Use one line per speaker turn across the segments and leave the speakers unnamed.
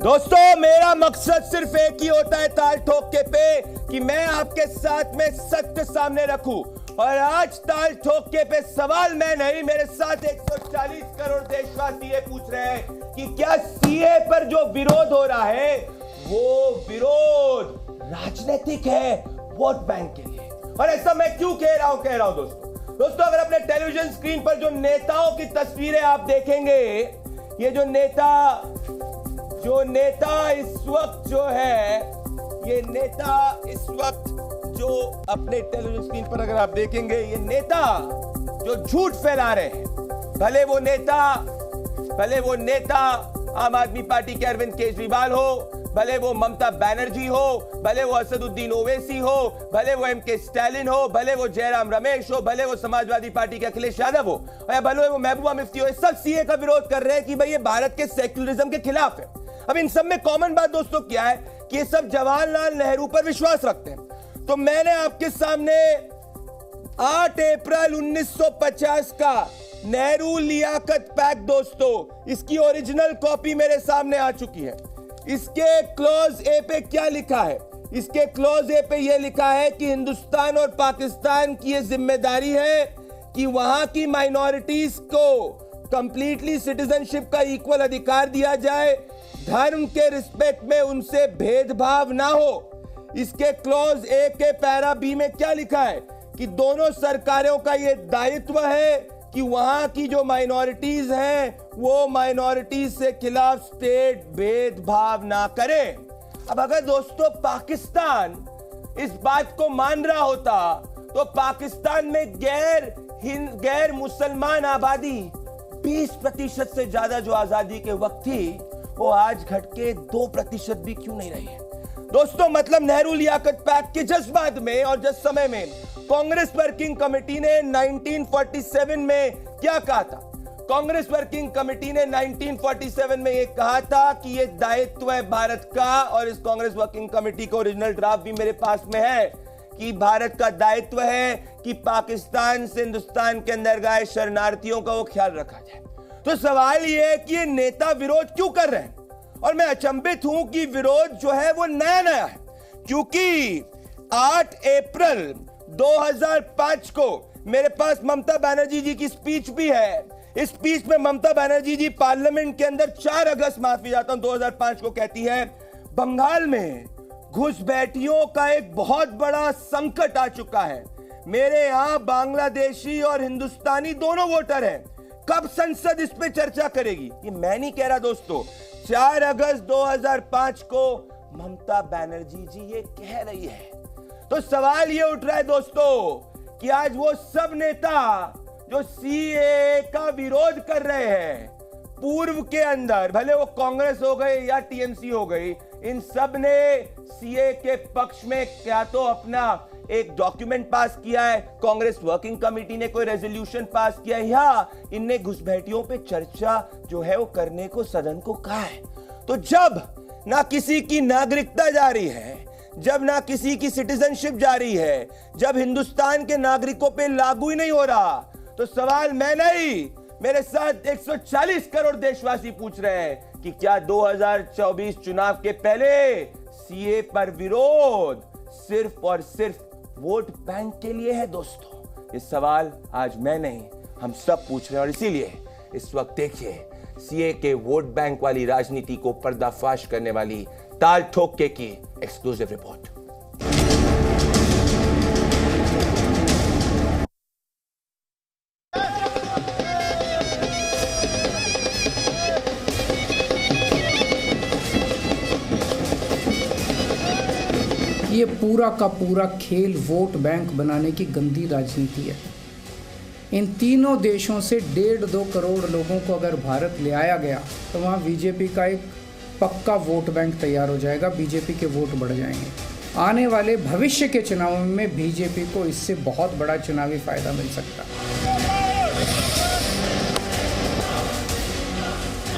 दोस्तों, मेरा मकसद सिर्फ एक ही होता है ताल ठोके पे कि मैं आपके साथ में सत्य सामने रखूं। और आज ताल ठोके पे सवाल मैं नहीं, मेरे साथ 140 करोड़ देशवासी ये पूछ रहे हैं कि क्या सीए पर जो विरोध हो रहा है वो विरोध राजनीतिक है वोट बैंक के लिए। और ऐसा मैं क्यों कह रहा हूं दोस्तों, अगर अपने टेलीविजन स्क्रीन पर जो नेताओं की तस्वीरें आप देखेंगे, ये जो नेता इस वक्त जो है, ये नेता इस वक्त जो अपने टेलीविजन स्क्रीन पर अगर आप देखेंगे, ये नेता जो झूठ फैला रहे हैं, भले वो नेता आम आदमी पार्टी के अरविंद केजरीवाल हो, भले वो ममता बनर्जी हो, भले वो असदुद्दीन ओवैसी हो, भले वो एमके स्टालिन हो, भले वो जयराम रमेश हो, भले वो समाजवादी पार्टी के अखिलेश यादव हो, या भले वो महबूबा मुफ्ती हो, सब सीए का विरोध कर रहे हैं कि भाई ये भारत के सेक्युलरिज्म के खिलाफ है। अब इन सब में कॉमन बात दोस्तों क्या है कि ये सब जवाहरलाल नेहरू पर विश्वास रखते हैं। तो मैंने आपके सामने 8 अप्रैल 1950 का नेहरू लियाकत पैक्ट दोस्तों, इसकी ओरिजिनल कॉपी मेरे सामने आ चुकी है। इसके क्लॉज ए पे क्या लिखा है? इसके क्लॉज ए पे यह लिखा है कि हिंदुस्तान और पाकिस्तान की यह जिम्मेदारी है कि वहां की माइनॉरिटीज को कंप्लीटली सिटीजनशिप का इक्वल अधिकार दिया जाए, धर्म के रिस्पेक्ट में उनसे भेदभाव ना हो। इसके क्लॉज ए के पैरा बी में क्या लिखा है कि दोनों सरकारों का यह दायित्व है कि वहां की जो माइनॉरिटीज हैं वो माइनॉरिटीज से खिलाफ स्टेट भेदभाव ना करे। अब अगर दोस्तों पाकिस्तान इस बात को मान रहा होता तो पाकिस्तान में गैर मुसलमान आबादी 20% से ज्यादा जो आजादी के वक्त थी वो आज घट के 2% भी क्यों नहीं रही है दोस्तों। मतलब नेहरू लियाकत पैक्ट के जस्ट बाद में और जस्ट समय में कांग्रेस वर्किंग कमेटी ने 1947 में क्या कहा था? कांग्रेस वर्किंग कमेटी ने 1947 में यह कहा था कि यह दायित्व है भारत का, और इस कांग्रेस वर्किंग कमेटी का ओरिजिनल ड्राफ्ट भी मेरे पास में है कि भारत का दायित्व है कि पाकिस्तान से हिंदुस्तान के अंदर गए शरणार्थियों का वो ख्याल रखा जाए। तो सवाल यह है कि ये नेता विरोध क्यों कर रहे हैं? और मैं अचंभित हूं कि विरोध जो है वो नया है, क्योंकि 8 अप्रैल 2005 को मेरे पास ममता बनर्जी जी की स्पीच भी है। इस स्पीच में ममता बनर्जी जी पार्लियामेंट के अंदर 4 अगस्त 2005 को कहती है, बंगाल में घुसपैठियों का एक बहुत बड़ा संकट आ चुका है। मेरे यहां बांग्लादेशी और हिंदुस्तानी दोनों वोटर हैं। कब संसद इस पे चर्चा करेगी? ये मैं नहीं कह रहा दोस्तों, 4 अगस्त 2005 को ममता बनर्जी जी ये कह रही है। तो सवाल ये उठ रहा है दोस्तों कि आज वो सब नेता जो सीए का विरोध कर रहे हैं, पूर्व के अंदर भले वो कांग्रेस हो गई या टीएमसी हो गई, इन सब ने सीए के पक्ष में क्या तो अपना एक डॉक्यूमेंट पास किया है, कांग्रेस वर्किंग कमेटी ने कोई रेजोल्यूशन पास किया, या इनने घुसपैठियों पे चर्चा जो है वो करने को सदन को कहा है। तो जब ना किसी की नागरिकता जा रही है, जब ना किसी की सिटीजनशिप जारी है, जब हिंदुस्तान के नागरिकों पे लागू ही नहीं हो रहा, तो सवाल मैं नहीं, मेरे साथ 140 करोड़ देशवासी पूछ रहे हैं कि क्या 2024 चुनाव के पहले सीए पर विरोध सिर्फ और सिर्फ वोट बैंक के लिए है दोस्तों? ये सवाल आज मैं नहीं, हम सब पूछ रहे हैं। और इसीलिए इस वक्त देखिए सीए के वोट बैंक वाली राजनीति को पर्दाफाश करने वाली ताल ठोके की एक्सक्लूसिव रिपोर्ट।
ये पूरा का पूरा खेल वोट बैंक बनाने की गंदी राजनीति है। इन तीनों देशों से 1.5-2 करोड़ लोगों को अगर भारत ले आया गया तो वहाँ बीजेपी का एक पक्का वोट बैंक तैयार हो जाएगा, बीजेपी के वोट बढ़ जाएंगे। आने वाले भविष्य के चुनाव में बीजेपी को इससे बहुत बड़ा चुनावी फायदा मिल सकता है।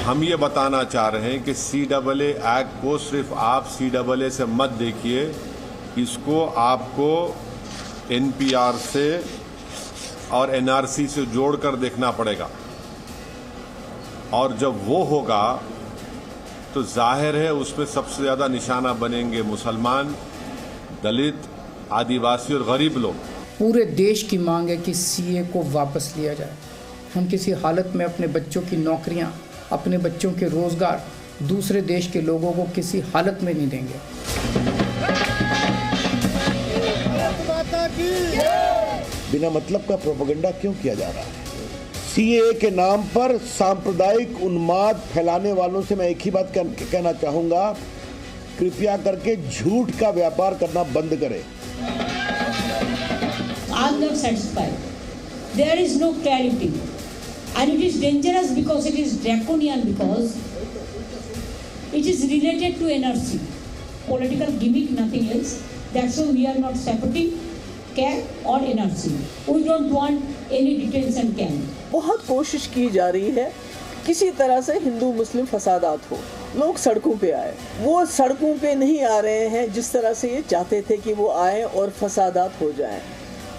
हम ये बताना चाह रहे हैं कि CAA एक्ट को सिर्फ आप CAA से मत देखिए, इसको आपको NPR से और NRC से जोड़कर देखना पड़ेगा। और जब वो होगा तो जाहिर है उसमें सबसे ज़्यादा निशाना बनेंगे मुसलमान, दलित, आदिवासी और गरीब लोग।
पूरे देश की मांग है कि सीए को वापस लिया जाए। हम किसी हालत में अपने बच्चों की नौकरियां, अपने बच्चों के रोजगार दूसरे देश के लोगों को किसी हालत में नहीं देंगे।
बिना मतलब का प्रोपेगेंडा क्यों किया जा रहा है? सीए के नाम पर सांप्रदायिक उन्माद फैलाने वालों से मैं एक ही बात कहना चाहूंगा, कृपया करके झूठ का व्यापार करना बंद करें।
I am not satisfied. There is no clarity, and it is dangerous because it is draconian, because it is related to NRC, political gimmick, nothing else. That's why we are not supporting CAG or NRC. We don't want any detention camp.
बहुत कोशिश की जा रही है किसी तरह से हिंदू मुस्लिम फसादात हो, लोग सड़कों पे आए। वो सड़कों पे नहीं आ रहे हैं जिस तरह से ये चाहते थे कि वो आए और फसादात हो जाएं।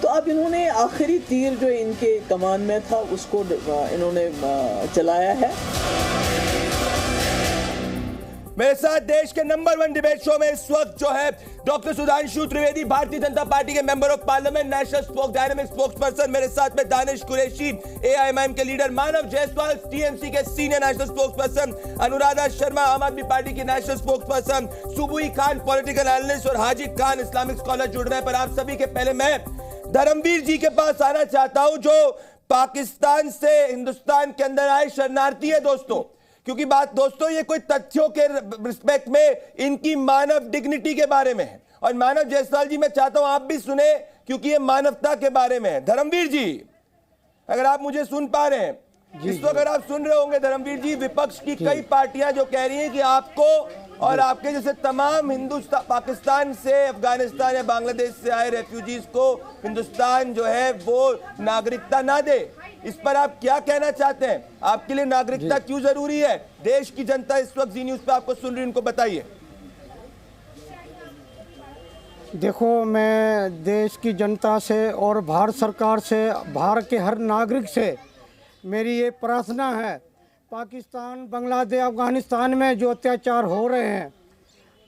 तो अब इन्होंने आखिरी तीर जो इनके कमान में था उसको इन्होंने चलाया है।
मेरे साथ देश के नंबर 1 डिबेट शो में इस वक्त जो है डॉक्टर सुधांशु त्रिवेदी, भारतीय जनता पार्टी के member of parliament, national spoke dynamic spokes person. मेरे साथ में दानिश कुरैशी, एआईएमआईएम के लीडर, मानव जायसवाल, टीएमसी के senior national spokes person, Anuradha Sharma, Aam Aadmi party की नेशनल स्पोक्स पर्सन, सुबुई खान, पॉलिटिकल एनालिस्ट, और हाजिद खान, इस्लामिक स्कॉलर जुड़ रहे हैं। पर आप सभी के पहले मैं धर्मवीर जी के पास आना चाहता हूं, जो पाकिस्तान से हिंदुस्तान के अंदर आए शरणार्थी है दोस्तों। क्योंकि बात दोस्तों ये कोई तथ्यों के रिस्पेक्ट में इनकी मानव डिग्निटी के बारे में है। और मानव जायसवाल जी, मैं चाहता हूं आप भी सुने, क्योंकि ये मानवता के बारे में है। धर्मवीर जी, अगर आप मुझे सुन पा रहे हैं इस वक्त, अगर आप सुन रहे होंगे धर्मवीर जी, विपक्ष की कई पार्टियां जो कह रही हैं कि आपको और आपके जैसे तमाम हिंदुस्तान, पाकिस्तान से, अफगानिस्तान या बांग्लादेश से आए रेफ्यूजीज को हिंदुस्तान जो है वो नागरिकता ना दे। इस पर आप क्या कहना चाहते हैं? आपके लिए नागरिकता क्यों जरूरी है? देश की जनता इस वक्त जी न्यूज पे आपको सुन रही, उनको बताइए।
देखो, मैं देश की जनता से और भारत सरकार से, भारत के हर नागरिक से मेरी ये प्रार्थना है, पाकिस्तान, बांग्लादेश, अफगानिस्तान में जो अत्याचार हो रहे हैं,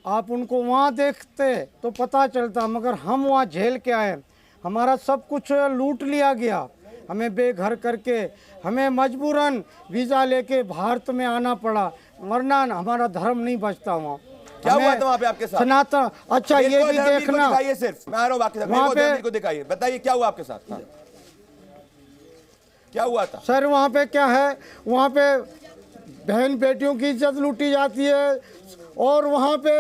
आप उनको वहाँ देखते तो पता चलता, मगर हम वहाँ झेल के आए। हमारा सब कुछ लूट लिया गया, हमें बेघर करके, हमें मजबूरन वीज़ा लेके भारत में आना पड़ा, वरना हमारा धर्म नहीं बचता वहाँ।
क्या हुआ था वहाँ पे आपके साथ?
सनातन, अच्छा ये भी देखना,
सिर्फ मैं आ रहा हूँ बाकी वहाँ को दिखाइए, बताइए क्या हुआ आपके साथ? क्या हुआ था
सर? वहाँ पे क्या है, वहाँ पे बहन बेटियों की इज्जत लूटी जाती है, और वहाँ पे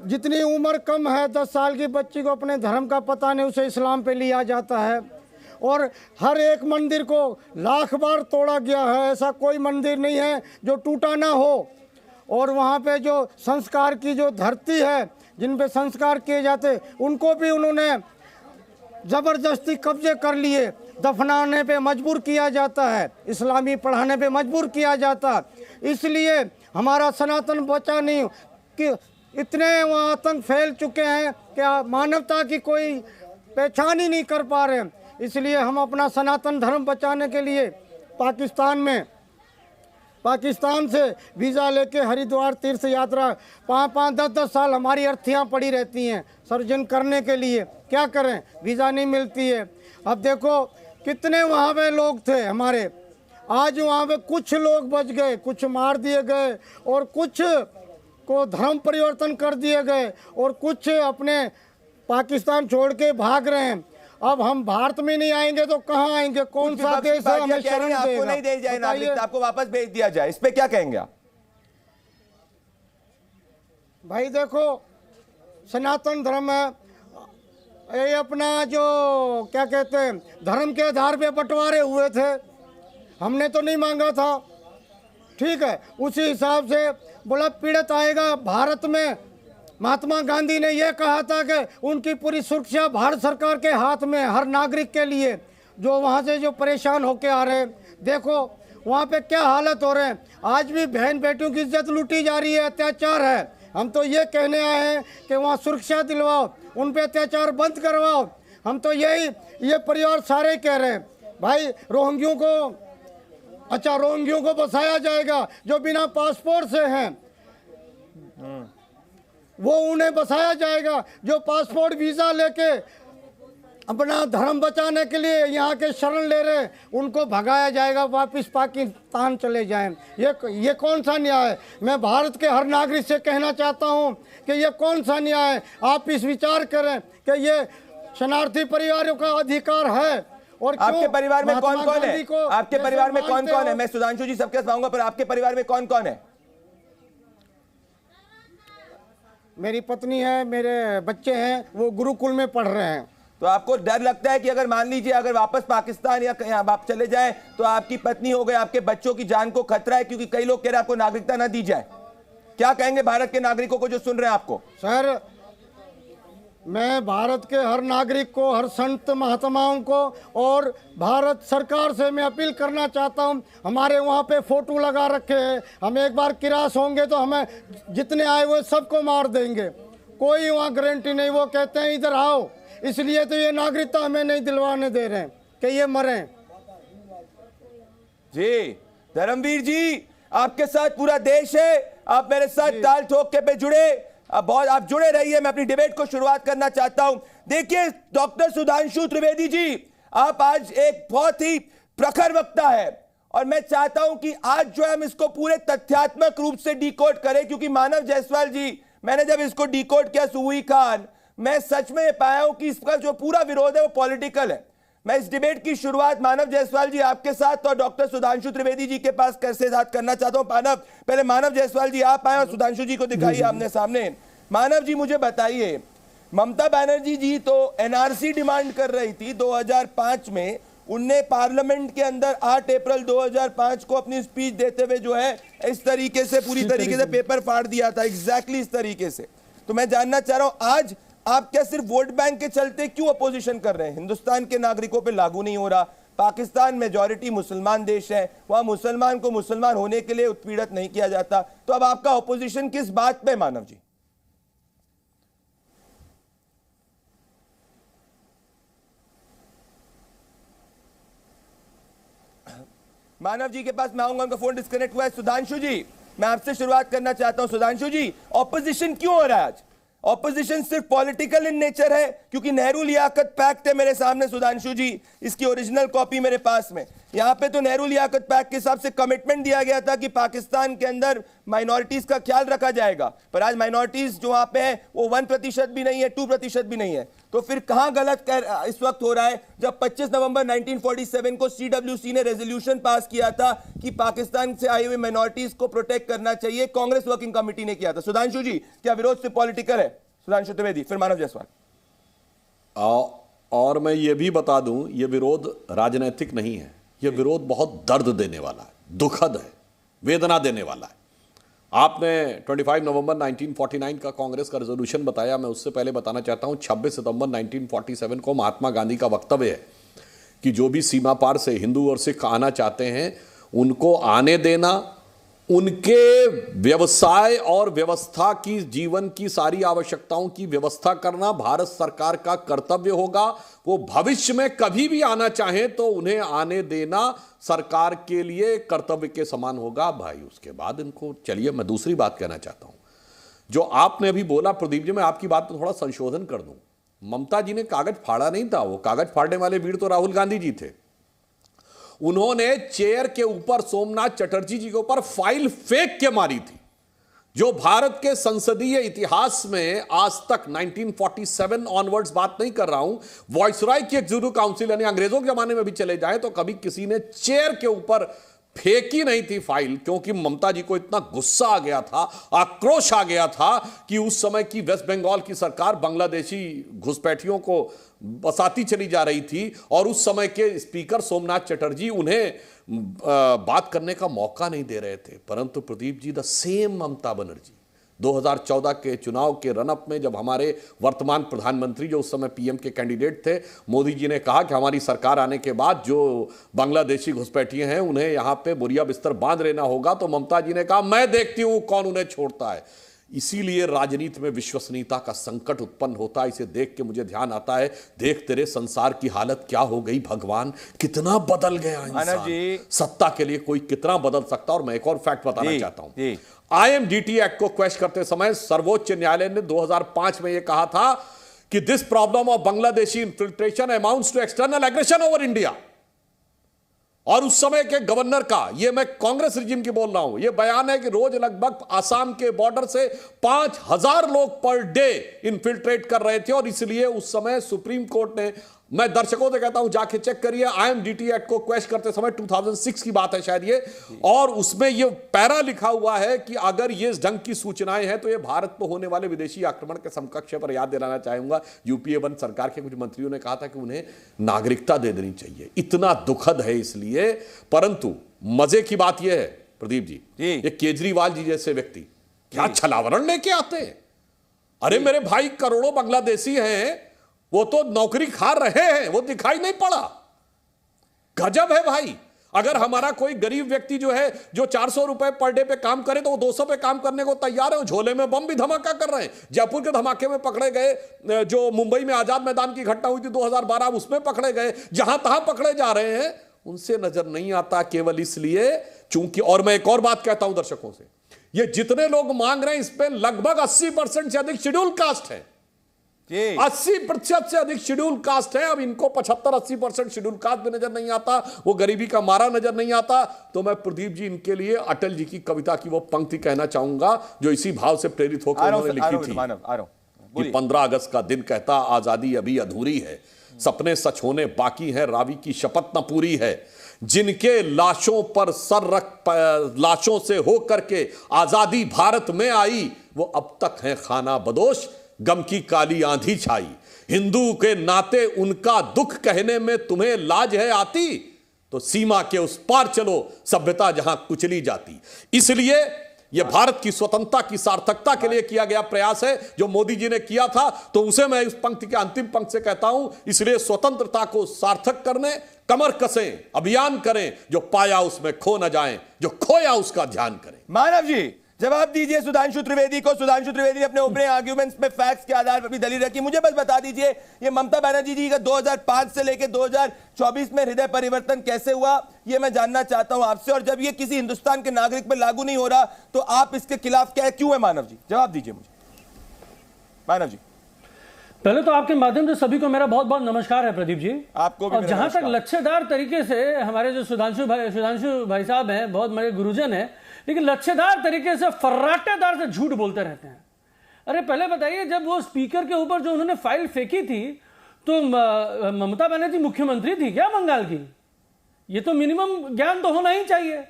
जितनी उम्र कम है, 10 साल की बच्ची को अपने धर्म का पता नहीं, उसे इस्लाम पे लिया जाता है। और हर एक मंदिर को लाख बार तोड़ा गया है, ऐसा कोई मंदिर नहीं है जो टूटा ना हो। और वहाँ पे जो संस्कार की जो धरती है, जिन पे संस्कार किए जाते, उनको भी उन्होंने ज़बरदस्ती कब्जे कर लिए, दफनाने पे मजबूर किया जाता है, इस्लामी पढ़ाने पे मजबूर किया जाता। इसलिए हमारा सनातन बचा नहीं, कि इतने वहाँ आतंक फैल चुके हैं कि मानवता की कोई पहचान ही नहीं कर पा रहे। इसलिए हम अपना सनातन धर्म बचाने के लिए पाकिस्तान से वीज़ा लेके हरिद्वार तीर्थ यात्रा 5-5, 10-10 साल हमारी अर्थियाँ पड़ी रहती हैं सर्जन करने के लिए। क्या करें, वीज़ा नहीं मिलती है। अब देखो कितने वहाँ पे लोग थे हमारे, आज वहाँ पे कुछ लोग बच गए, कुछ मार दिए गए, और कुछ को धर्म परिवर्तन कर दिए गए, और कुछ अपने पाकिस्तान छोड़ के भाग रहे हैं। अब हम भारत में नहीं आएंगे तो कहाँ आएंगे? कौन सा देश है हमें शरण देगा?
आपको नहीं दे जाए नागरिकता, आपको वापस भेज दिया जाए, इस पे क्या कहेंगे आप?
भाई देखो, सनातन धर्म है ये, अपना जो क्या कहते हैं, धर्म के आधार पे बंटवारे हुए थे, हमने तो नहीं मांगा था, ठीक है। उसी हिसाब से बोला पीड़ित आएगा भारत में। महात्मा गांधी ने यह कहा था कि उनकी पूरी सुरक्षा भारत सरकार के हाथ में, हर नागरिक के लिए, जो वहाँ से जो परेशान होके आ रहे हैं। देखो वहाँ पे क्या हालत हो रहे हैं, आज भी बहन बेटियों की इज्जत लूटी जा रही है, अत्याचार है। हम तो ये कहने आए हैं कि वहाँ सुरक्षा दिलवाओ, उन पे अत्याचार बंद करवाओ। हम तो ये परिवार सारे कह रहे हैं। भाई रोहिंग्यों को अच्छा, रोहिंग्यों को बसाया जाएगा जो बिना पासपोर्ट से हैं, वो उन्हें बसाया जाएगा। जो पासपोर्ट वीजा लेके अपना धर्म बचाने के लिए यहाँ के शरण ले रहे, उनको भगाया जाएगा, वापस पाकिस्तान चले जाएं। ये कौन सा न्याय है? मैं भारत के हर नागरिक से कहना चाहता हूँ कि ये कौन सा न्याय है। आप इस विचार करें कि ये शरणार्थी परिवारों का अधिकार है। और
आपके परिवार में कौन कौन है? आपके परिवार में कौन कौन है? मैं सुधांशु जी सबके पाऊंगा, पर आपके परिवार में कौन कौन है?
मेरी पत्नी है, मेरे बच्चे हैं, वो गुरुकुल में पढ़ रहे हैं।
तो आपको डर लगता है कि अगर मान लीजिए अगर वापस पाकिस्तान या कहीं आप चले जाएं तो आपकी पत्नी हो गए, आपके बच्चों की जान को खतरा है, क्योंकि कई लोग कह रहे हैं आपको नागरिकता ना दी जाए। क्या कहेंगे भारत के नागरिकों को जो सुन रहे हैं आपको?
सर, मैं भारत के हर नागरिक को, हर संत महात्माओं को और भारत सरकार से मैं अपील करना चाहता हूं। हमारे वहां पे फोटो लगा रखे हैं, हम एक बार किरास होंगे तो हमें जितने आए हुए सबको मार देंगे, कोई वहां गारंटी नहीं। वो कहते हैं इधर आओ, इसलिए तो ये नागरिकता हमें नहीं दिलवाने दे रहे हैं कि ये मरें।
जी धर्मवीर जी, आपके साथ पूरा देश है, आप मेरे साथ ताल ठोक के पे जुड़े, बहुत आप जुड़े रहिए। मैं अपनी डिबेट को शुरुआत करना चाहता हूं। देखिए डॉक्टर सुधांशु त्रिवेदी जी, आप आज एक बहुत ही प्रखर वक्ता है, और मैं चाहता हूं कि आज जो हम इसको पूरे तथ्यात्मक रूप से डिकोड करें, क्योंकि मानव जायसवाल जी, मैंने जब इसको डिकोड किया सुई खान, मैं सच में पाया हूं कि इसका जो पूरा विरोध है वो पॉलिटिकल है। मैं इस डिबेट की शुरुआत मानव जायसवाल जी आपके साथ और डॉक्टर सुधांशु त्रिवेदी जी के पास कैसे साथ करना चाहता हूं। पहले मानव जायसवाल जी आप आए और सुधांशु जी को दिखाइए आमने सामने। मानव जी मुझे बताइए, ममता बनर्जी जी तो एनआरसी डिमांड कर रही थी 2005 में, उनने पार्लियामेंट के अंदर 8 अप्रैल 2005 को अपनी स्पीच देते हुए जो है इस तरीके से पूरी तरीके से पेपर फाड़ दिया था, एग्जैक्टली इस तरीके से। तो मैं जानना चाह रहा हूं आज आप क्या सिर्फ वोट बैंक के चलते क्यों अपोजिशन कर रहे हैं? हिंदुस्तान के नागरिकों पे लागू नहीं हो रहा, पाकिस्तान मेजॉरिटी मुसलमान देश है, वहां मुसलमान को मुसलमान होने के लिए उत्पीड़ित नहीं किया जाता, तो अब आपका अपोजिशन किस बात पे मानव जी? मानव जी के पास मैं आऊंगा, उनका फोन डिस्कनेक्ट हुआ है। सुधांशु जी, मैं आपसे शुरुआत करना चाहता हूं। सुधांशु जी, ऑपोजिशन क्यों हो रहा है आज? ऑपोजिशन सिर्फ पॉलिटिकल इन नेचर है? क्योंकि नेहरू लियाकत पैक्ट है मेरे सामने सुधांशु जी, इसकी ओरिजिनल कॉपी मेरे पास में। यहाँ पे तो नेहरू लियाकत पैक्ट के हिसाब से कमिटमेंट दिया गया था कि पाकिस्तान के अंदर माइनॉरिटीज का ख्याल रखा जाएगा, पर आज माइनॉरिटीज जो वहां पे है वो 1% भी नहीं है, 2% भी नहीं है। तो फिर कहां गलत इस वक्त हो रहा है, जब 25 नवंबर 1947 को CWC ने रेजोल्यूशन पास किया था कि पाकिस्तान से आई हुई माइनॉरिटीज को प्रोटेक्ट करना चाहिए, कांग्रेस वर्किंग कमेटी ने किया था। सुधांशु जी, क्या विरोध से पॉलिटिकल है? सुधांशु त्रिवेदी, फिर मानव जायसवाल।
और मैं ये भी बता दूं, ये विरोध राजनीतिक नहीं है, ये विरोध बहुत दर्द देने वाला है, दुखद है, वेदना देने वाला है। आपने 25 नवंबर 1949 का कांग्रेस का रेजोल्यूशन बताया, मैं उससे पहले बताना चाहता हूं 26 सितंबर 1947 को महात्मा गांधी का वक्तव्य है कि जो भी सीमा पार से हिंदू और सिख आना चाहते हैं उनको आने देना, उनके व्यवसाय और व्यवस्था की, जीवन की सारी आवश्यकताओं की व्यवस्था करना भारत सरकार का कर्तव्य होगा। वो भविष्य में कभी भी आना चाहें तो उन्हें आने देना सरकार के लिए कर्तव्य के समान होगा। भाई उसके बाद इनको, चलिए मैं दूसरी बात कहना चाहता हूं, जो आपने अभी बोला प्रदीप जी, मैं आपकी बात पर थोड़ा संशोधन कर दूं। ममता जी ने कागज फाड़ा नहीं था, वो कागज फाड़ने वाले वीर तो राहुल गांधी जी थे। उन्होंने चेयर के ऊपर सोमनाथ चटर्जी जी के ऊपर फाइल फेंक के मारी थी, जो भारत के संसदीय इतिहास में आज तक 1947 ऑनवर्ड्स बात नहीं कर रहा हूं, वॉइसरॉय की एग्जीक्यूटिव काउंसिल यानी अंग्रेजों के जमाने में भी चले जाए तो कभी किसी ने चेयर के ऊपर फेंकी नहीं थी फाइल, क्योंकि ममता जी को इतना गुस्सा आ गया था, आक्रोश आ गया था कि उस समय की वेस्ट बंगाल की सरकार बांग्लादेशी घुसपैठियों को बसाती चली जा रही थी और उस समय के स्पीकर सोमनाथ चटर्जी उन्हें बात करने का मौका नहीं दे रहे थे। परंतु प्रदीप जी, द सेम ममता बनर्जी 2014 के चुनाव के रनअप में, जब हमारे वर्तमान प्रधानमंत्री जो उस समय पीएम के कैंडिडेट थे, मोदी जी ने कहा कि हमारी सरकार आने के बाद जो बांग्लादेशी घुसपैठिए हैं उन्हें यहाँ पे बोरिया बिस्तर बांध लेना होगा, तो ममता जी ने कहा मैं देखती हूँ कौन उन्हें छोड़ता है। इसीलिए राजनीति में विश्वसनीयता का संकट उत्पन्न होता है। इसे देख के मुझे ध्यान आता है, देख तेरे संसार की हालत क्या हो गई भगवान, कितना बदल गया इंसान। सत्ता के लिए कोई कितना बदल सकता है। और मैं एक और फैक्ट बताना चाहता हूं, IMDT एक्ट को क्वेश्चन करते समय सर्वोच्च न्यायालय ने 2005 में यह कहा था कि this problem of Bangladeshi infiltration amounts to external aggression over India. और उस समय के गवर्नर का, ये मैं कांग्रेस रिजिम की बोल रहा हूं, ये बयान है कि रोज लगभग आसाम के बॉर्डर से 5000 लोग पर डे इन्फिल्ट्रेट कर रहे थे। और इसलिए उस समय सुप्रीम कोर्ट ने, मैं दर्शकों से कहता हूं जाके चेक करिए, IMDT एक्ट को क्वेश्चन करते समय 2006 की बात है शायद ये, और उसमें ये पैरा लिखा हुआ है कि अगर ये इस ढंग की सूचनाएं हैं तो ये भारत पर होने वाले विदेशी आक्रमण के समकक्ष है। पर याद दिलाना चाहूंगा, UPA 1 सरकार के कुछ मंत्रियों ने कहा था कि उन्हें नागरिकता दे देनी चाहिए। इतना दुखद है इसलिए। परंतु मजे की बात यह है प्रदीप जी, ये केजरीवाल जी जैसे व्यक्ति क्या छलावरण लेके आते हैं। अरे मेरे भाई, करोड़ों बांग्लादेशी हैं, वो तो नौकरी खा रहे हैं, वो दिखाई नहीं पड़ा। गजब है भाई। अगर हमारा कोई गरीब व्यक्ति जो है, जो 400 रुपए पर डे पे काम करे, तो वो 200 पे काम करने को तैयार है। झोले में बम भी धमाका कर रहे हैं। जयपुर के धमाके में पकड़े गए, जो मुंबई में आजाद मैदान की घटना हुई थी 2012, उसमें पकड़े गए, जहां तहां पकड़े जा रहे हैं। उनसे नजर नहीं आता केवल इसलिए चूंकि, और मैं एक और बात कहता हूं दर्शकों से, ये जितने लोग मांग रहे हैं इस पे लगभग 80% से अधिक शेड्यूल कास्ट है। 80% से अधिक शेड्यूल कास्ट है। अब इनको 75-80% शेड्यूल कास्ट भी नजर नहीं आता, वो गरीबी का मारा नजर नहीं आता। तो मैं प्रदीप जी इनके लिए अटल जी की कविता की वो पंक्ति कहना चाहूंगा जो इसी भाव से प्रेरित होकर उन्होंने लिखी थी कि 15 अगस्त का दिन कहता आजादी अभी अधूरी है, सपने सच होने बाकी है, रावी की शपथ न पूरी है, जिनके लाशों पर सर रख, लाशों से होकर के आजादी भारत में आई, वो अब तक है खाना बदोश, गम की काली आंधी छाई। हिंदू के नाते उनका दुख कहने में तुम्हें लाज है आती, तो सीमा के उस पार चलो, सभ्यता जहां कुचली जाती। इसलिए यह भारत की स्वतंत्रता की सार्थकता के लिए किया गया प्रयास है जो मोदी जी ने किया था। तो उसे मैं इस पंक्ति के अंतिम पंक्ति से कहता हूं, इसलिए स्वतंत्रता को सार्थक करने कमर कसें, अभियान करें, जो पाया उसमें खो न जाएं, जो खोया उसका ध्यान करें।
मानव जी जवाब दीजिए सुधांशु त्रिवेदी को। सुधांशु त्रिवेदी ने अपने ओपनिंग आर्ग्यूमेंट्स में फैक्ट्स के आधार पर भी दलील रखी। मुझे बस बता दीजिए, ये ममता बनर्जी जी का 2005 से लेकर 2024 में हृदय परिवर्तन कैसे हुआ, ये मैं जानना चाहता हूं आपसे। और जब ये किसी हिंदुस्तान के नागरिक पर लागू नहीं हो रहा, तो आप इसके खिलाफ क्या है, क्यों है? मानव जी जवाब दीजिए मुझे। मानव जी,
पहले तो आपके माध्यम से सभी को मेरा बहुत बहुत नमस्कार है प्रदीप जी।
आपको भी।
और जहां तक लच्छेदार तरीके से हमारे जो सुधांशु भाई साहब हैं, बहुत बड़े गुरुजन हैं, लेकिन लच्छेदार तरीके से फर्राटेदार से झूठ बोलते रहते हैं। अरे पहले बताइए, जब वो स्पीकर के ऊपर जो उन्होंने फाइल फेंकी थी, तो ममता बनर्जी मुख्यमंत्री थी क्या बंगाल की? ये तो मिनिमम ज्ञान तो होना ही चाहिए।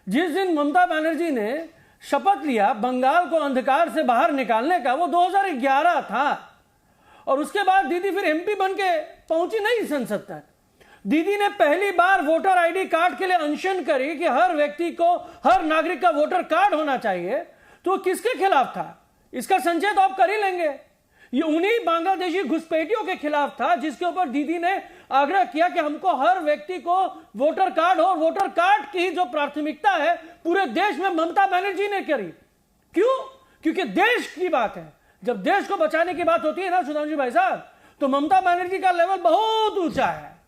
जिस दिन ममता बनर्जी ने शपथ लिया बंगाल को अंधकार से बाहर निकालने का, वो 2011 था। और उसके बाद दीदी फिर MP बन के पहुंची नहीं संसद तक। दीदी ने पहली बार वोटर ID कार्ड के लिए अनशन करी कि हर व्यक्ति को, हर नागरिक का वोटर कार्ड होना चाहिए। तो किसके खिलाफ था? इसका संचय तो आप कर ही लेंगे। ये उन्हीं बांग्लादेशी घुसपैठियों के खिलाफ था जिसके ऊपर दीदी ने आग्रह किया कि हमको हर व्यक्ति को वोटर कार्ड हो। वोटर कार्ड की जो प्राथमिकता है पूरे देश में ममता बनर्जी ने करी। क्यों? क्योंकि देश की बात है। जब देश को बचाने की बात होती है ना सुधांशु भाई साहब, तो ममता बनर्जी का लेवल बहुत ऊंचा है।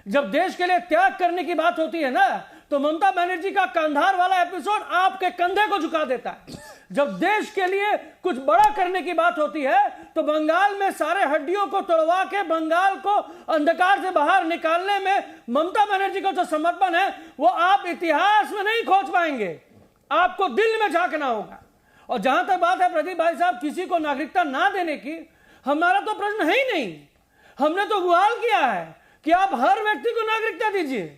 जब देश के लिए त्याग करने की बात होती है ना, तो ममता बनर्जी का कंधार वाला एपिसोड आपके कंधे को झुका देता है। जब देश के लिए कुछ बड़ा करने की बात होती है, तो बंगाल में सारे हड्डियों को तोड़वा के बंगाल को अंधकार से बाहर निकालने में ममता बनर्जी का जो समर्पण है, वो आप इतिहास में नहीं खोज पाएंगे। आपको दिल में झांकना होगा। और जहां तक बात है प्रदीप भाई साहब किसी को नागरिकता ना देने की, हमारा तो प्रश्न है ही नहीं। हमने तो गुहार किया है कि आप हर व्यक्ति को नागरिकता दीजिए,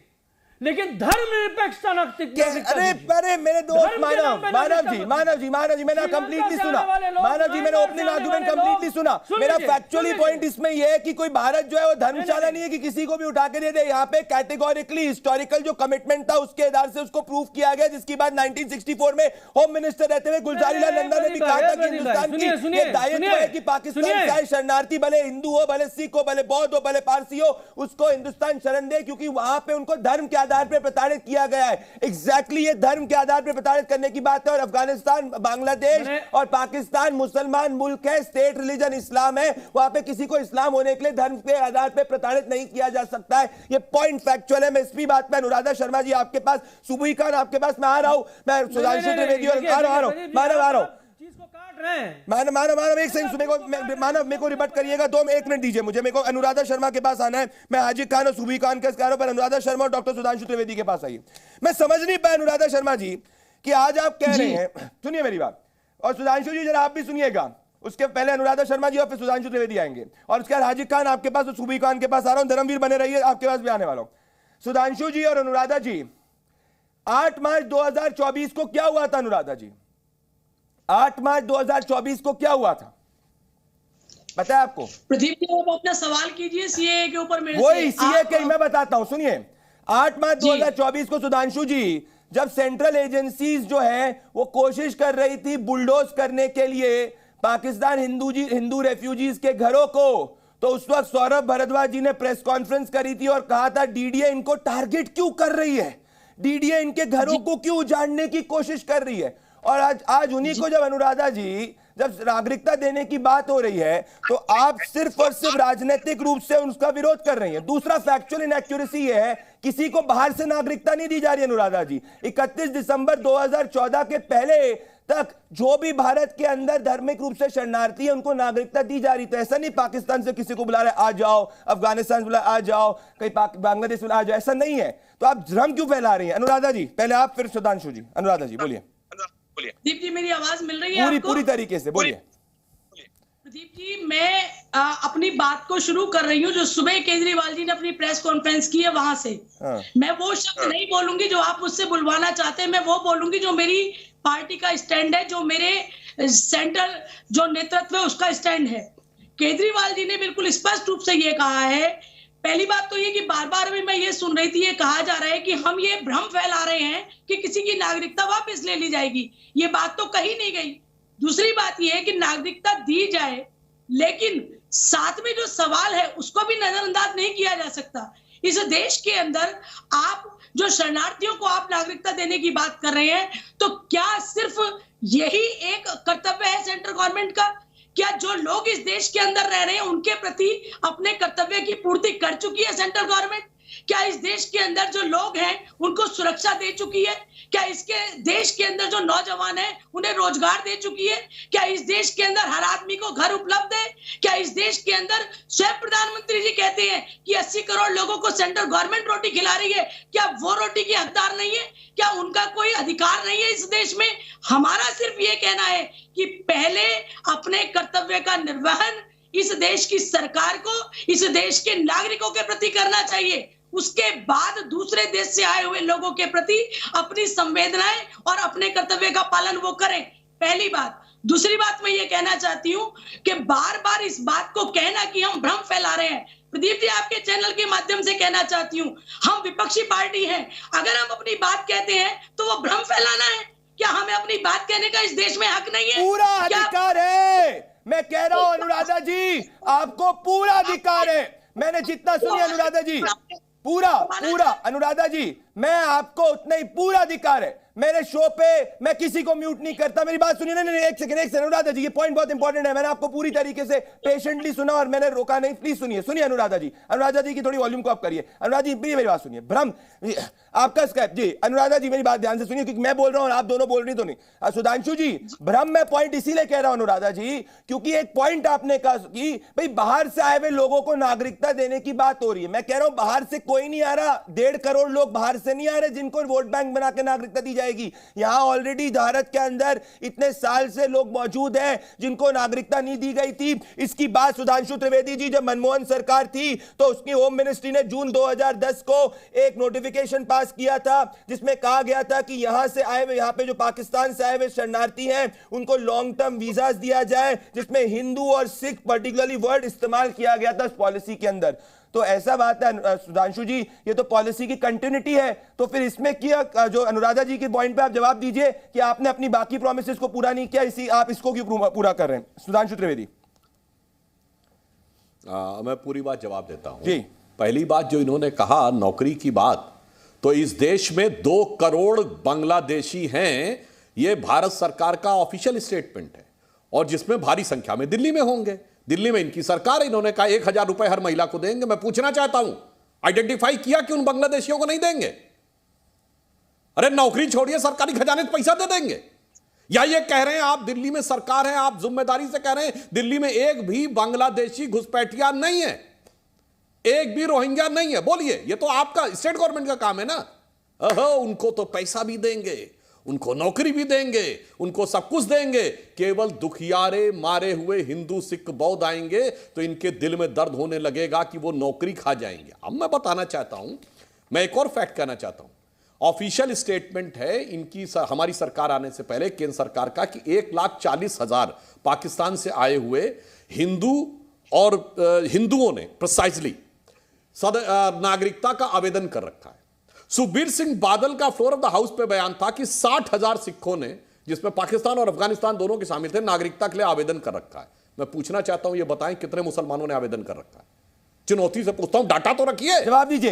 लेकिन धर्मनिरपेक्षता
अरे मेरे दोस्त मानव जी मैंने कंप्लीटली सुना। मानव जी मैंने ओपनिंग आर्गुमेंट कंप्लीटली सुना। मेरा फैक्चुअली पॉइंट इसमें यह है कि कोई भारत जो है वो धर्मशाला नहीं है कि किसी को भी उठा के दे दे। यहाँ पे कैटेगोरिकली हिस्टोरिकल जो कमिटमेंट था उसके आधार से उसको प्रूव किया गया, जिसकी बात 1964 में होम मिनिस्टर रहते हुए गुलजारी लाल नंदा ने भी कहा था कि हिंदुस्तान की दायित्व है कि पाकिस्तान चाहे शरणार्थी भले हिंदू हो, भले सिख हो, भले बौद्ध हो, भले पारसी हो, उसको हिंदुस्तान शरण दे, क्योंकि वहां पे उनको धर्म के आधार पर प्रताड़ित किया गया है। एग्जैक्टली ये धर्म के आधार पर प्रताड़ित करने की बात है। और अफगानिस्तान, बांग्लादेश और पाकिस्तान मुसलमान मुल्क है, स्टेट रिलीजन इस्लाम है, वहां पे किसी को इस्लाम होने के लिए धर्म के आधार पर प्रताड़ित नहीं किया जा सकता है। ये पॉइंट फैक्चुअल है। मैं इसी बात पे अनुराधा शर्मा जी आपके पास, सुबुई खान आपके पास, मैं आ रहा हूं, मैं सुधांशु त्रिवेदी और आ रहा हूं मानव एक सेकंड सुने को, मानव मेरे को रिबट करिएगा, 1 मिनट दीजिए मुझे, मेरे को अनुराधा शर्मा के पास आना है। मैं हाजिर खान और सुबुई खान के पर अनुराधा शर्मा और डॉक्टर सुधांशु त्रिवेदी के पास आइए। मैं समझ नहीं पाया अनुराधा शर्मा जी कि आज आप कह रहे हैं, सुनिए मेरी बात, और सुधांशु जी जरा आप भी सुनिएगा, उसके पहले अनुराधा शर्मा जी और फिर सुधांशु त्रिवेदी आएंगे, और उसके बाद हाजिर खान आपके पास और सुबुई खान के पास आ रहा हूं। धर्मवीर बने रहिए, आपके पास भी आने वाला हूं। सुधांशु जी और अनुराधा जी, 8 मार्च 2024 को क्या हुआ था अनुराधा जी? 8 मार्च 2024 को क्या हुआ था, पता है आपको?
प्रदीप जी आप अपना सवाल कीजिए सीए के ऊपर।
वही सीए के मैं बताता हूं, सुनिए। 8 मार्च 2024 को सुधांशु जी, जब सेंट्रल एजेंसीज जो है वो कोशिश कर रही थी बुलडोज करने के लिए पाकिस्तान हिंदू रेफ्यूजीज के घरों को, तो उस वक्त सौरभ भारद्वाज जी ने प्रेस कॉन्फ्रेंस करी थी और कहा था डीडीए इनको टारगेट क्यों कर रही है, डीडीए इनके घरों को क्यों उजाड़ने की कोशिश कर रही है। और आज उन्हीं को जब अनुराधा जी, जब नागरिकता देने की बात हो रही है, तो आप सिर्फ और सिर्फ राजनीतिक रूप से उसका विरोध कर रही हैं। दूसरा फैक्चुअल इनएक्यूरेसी है, किसी को बाहर से नागरिकता नहीं दी जा रही है अनुराधा जी। 31 दिसंबर 2014 के पहले तक जो भी भारत के अंदर धार्मिक रूप से शरणार्थी है उनको नागरिकता दी जा रही। तो ऐसा नहीं पाकिस्तान से किसी को बुला रहे आ जाओ, अफगानिस्तान से बुला आ जाओ, कहीं बांग्लादेश में आ जाओ, ऐसा नहीं है। तो आप भ्रम क्यों फैला रही हैं? अनुराधा जी पहले आप, फिर सुधांशु जी। अनुराधा जी बोलिए।
प्रदीप जी मेरी आवाज मिल रही है?
पूरी तरीके से बोलिए।
प्रदीप जी मैं अपनी बात को शुरू कर रही हूँ जो सुबह केजरीवाल जी ने अपनी प्रेस कॉन्फ्रेंस की है वहां से। मैं वो शब्द नहीं बोलूंगी जो आप मुझसे बुलवाना चाहते हैं, मैं वो बोलूंगी जो मेरी पार्टी का स्टैंड है, जो मेरे सेंट्रल जो नेतृत्व है उसका स्टैंड है। केजरीवाल जी ने बिल्कुल स्पष्ट रूप से ये कहा है, पहली बात तो ये कि बार बार भी मैं ये सुन रही थी, ये कहा जा रहा है कि हम ये भ्रम फैला रहे हैं कि किसी की नागरिकता वापस ले ली जाएगी, ये बात तो कही नहीं गई। दूसरी बात ये है कि नागरिकता दी जाए, लेकिन साथ में जो सवाल है उसको भी नजरअंदाज नहीं किया जा सकता। इस देश के अंदर आप जो शरणार्थियों को आप नागरिकता देने की बात कर रहे हैं, तो क्या सिर्फ यही एक कर्तव्य है सेंट्रल गवर्नमेंट का? क्या जो लोग इस देश के अंदर रह रहे हैं उनके प्रति अपने कर्तव्य की पूर्ति कर चुकी है सेंट्रल गवर्नमेंट? क्या इस देश के अंदर जो लोग हैं उनको सुरक्षा दे चुकी है? क्या इसके देश के अंदर जो नौजवान हैं उन्हें रोजगार दे चुकी है? क्या इस देश के अंदर हर आदमी को घर उपलब्ध है? क्या इस देश के अंदर स्वयं प्रधानमंत्री जी कहते हैं कि 80 करोड़ लोगों को सेंट्रल गवर्नमेंट रोटी खिला रही है, क्या वो रोटी की हकदार नहीं है? क्या उनका कोई अधिकार नहीं है इस देश में? हमारा सिर्फ ये कहना है कि पहले अपने कर्तव्य का निर्वहन इस देश की सरकार को, इस देश के नागरिकों के प्रति करना चाहिए, उसके बाद दूसरे देश से आए हुए लोगों के प्रति अपनी संवेदनाएं और अपने कर्तव्य का पालन वो करें। पहली बात। दूसरी बात मैं ये कहना चाहती हूँ कि बार बार इस बात को कहना कि हम भ्रम फैला रहे हैं, प्रदीप जी आपके चैनल के माध्यम से कहना चाहती हूँ, हम विपक्षी पार्टी हैं, अगर हम अपनी बात कहते हैं तो वो भ्रम फैलाना है? क्या हमें अपनी बात कहने का इस देश में हक नहीं है?
पूरा अधिकार है। मैं कह रहा हूं अनुराधा जी, आपको पूरा अधिकार है। मैंने जितना सुनी अनुराधा जी, पूरा अनुराधा जी, मैं आपको उतना ही पूरा अधिकार है। मेरे शो पे मैं किसी को म्यूट नहीं करता। मेरी बात सुनिए। नहीं, एक सेकंड अनुराधा जी, ये पॉइंट बहुत इंपॉर्टेंट है। मैंने आपको पूरी तरीके से पेशेंटली सुना और मैंने रोका नहीं। प्लीज सुनिए अनुराधा जी की थोड़ी वॉल्यूम को आप करिए। अनुराधा जी मेरी बात सुनिए। भ्रम आपका स्कैप जी। अनुराधा जी मेरी बात ध्यान से सुनिए, क्योंकि मैं बोल रहा हूं और आप दोनों बोल रही तो नहीं। सुधांशु जी, भ्रम मैं पॉइंट इसीलिए कह रहा हूं अनुराधा जी, क्योंकि एक पॉइंट आपने कहा कि भाई बाहर से आए हुए लोगों को नागरिकता देने की बात हो रही है। मैं कह रहा हूं बाहर से कोई नहीं आ रहा, 1.5 करोड़ लोग बाहर से नहीं आ रहे जिनको वोट बैंक बना के नागरिकता दी जाएगी। यहां ऑलरेडी भारत के अंदर इतने साल से लोग मौजूद हैं जिनको नागरिकता नहीं दी गई थी। इसकी बात सुधांशु त्रिवेदी जी, जब मनमोहन सरकार थी तो उसकी होम मिनिस्ट्री ने जून 2010 को एक नोटिफिकेशन पास किया था जिसमें कहा गया था कि यहां से आए हुए, यहां पे जो पाकिस्तान से आए हुए शरणार्थी हैं उनको लॉन्ग टर्म वीजा दिया जाए, जिसमें हिंदू और सिख पर्टिकुलरली वर्ड इस्तेमाल किया गया था इस पॉलिसी के अंदर। तो ऐसा बात है सुधांशु जी, ये तो पॉलिसी की कंटिन्यूटी है। तो फिर इसमें किया जो अनुराधा जी के पॉइंट पे आप जवाब दीजिए कि आपने अपनी बाकी प्रोमिसेस को पूरा नहीं किया, इसी आप इसको क्यों पूरा कर रहे हैं? सुधांशु त्रिवेदी।
मैं पूरी बात जवाब देता हूं
जी।
पहली बात जो इन्होंने कहा नौकरी की बात, तो इस देश में 2 करोड़ बांग्लादेशी हैं, यह भारत सरकार का ऑफिशियल स्टेटमेंट है, और जिसमें भारी संख्या में दिल्ली में होंगे। दिल्ली में इनकी सरकार है, इन्होंने कहा 1000 रुपए हर महिला को देंगे। मैं पूछना चाहता हूं, आइडेंटिफाई किया कि उन बांग्लादेशियों को नहीं देंगे? अरे नौकरी छोड़िए, सरकारी खजाने से पैसा दे देंगे। या ये कह रहे हैं आप दिल्ली में सरकार है, आप जिम्मेदारी से कह रहे हैं दिल्ली में एक भी बांग्लादेशी घुसपैठिया नहीं है, एक भी रोहिंग्या नहीं है? बोलिए, ये तो आपका स्टेट गवर्नमेंट का काम है ना। उनको तो पैसा भी देंगे, उनको नौकरी भी देंगे, उनको सब कुछ देंगे, केवल दुखियारे मारे हुए हिंदू सिख बौद्ध आएंगे तो इनके दिल में दर्द होने लगेगा कि वो नौकरी खा जाएंगे। अब मैं बताना चाहता हूं, मैं एक और फैक्ट कहना चाहता हूं। ऑफिशियल स्टेटमेंट है इनकी, हमारी सरकार आने से पहले केंद्र सरकार का, कि 1,40,000 पाकिस्तान से आए हुए हिंदू और हिंदुओं ने प्रिसाइजली नागरिकता का आवेदन कर रखा है। सुखबीर सिंह बादल का फ्लोर ऑफ द हाउस पे बयान था कि 60,000 सिखों ने, जिसमें पाकिस्तान और अफगानिस्तान दोनों के शामिल थे, नागरिकता के लिए आवेदन कर रखा है। मैं पूछना चाहता हूं, ये बताएं कितने मुसलमानों ने आवेदन कर रखा है? चुनौती से पूछता हूं, डाटा तो रखिए,
जवाब दीजिए।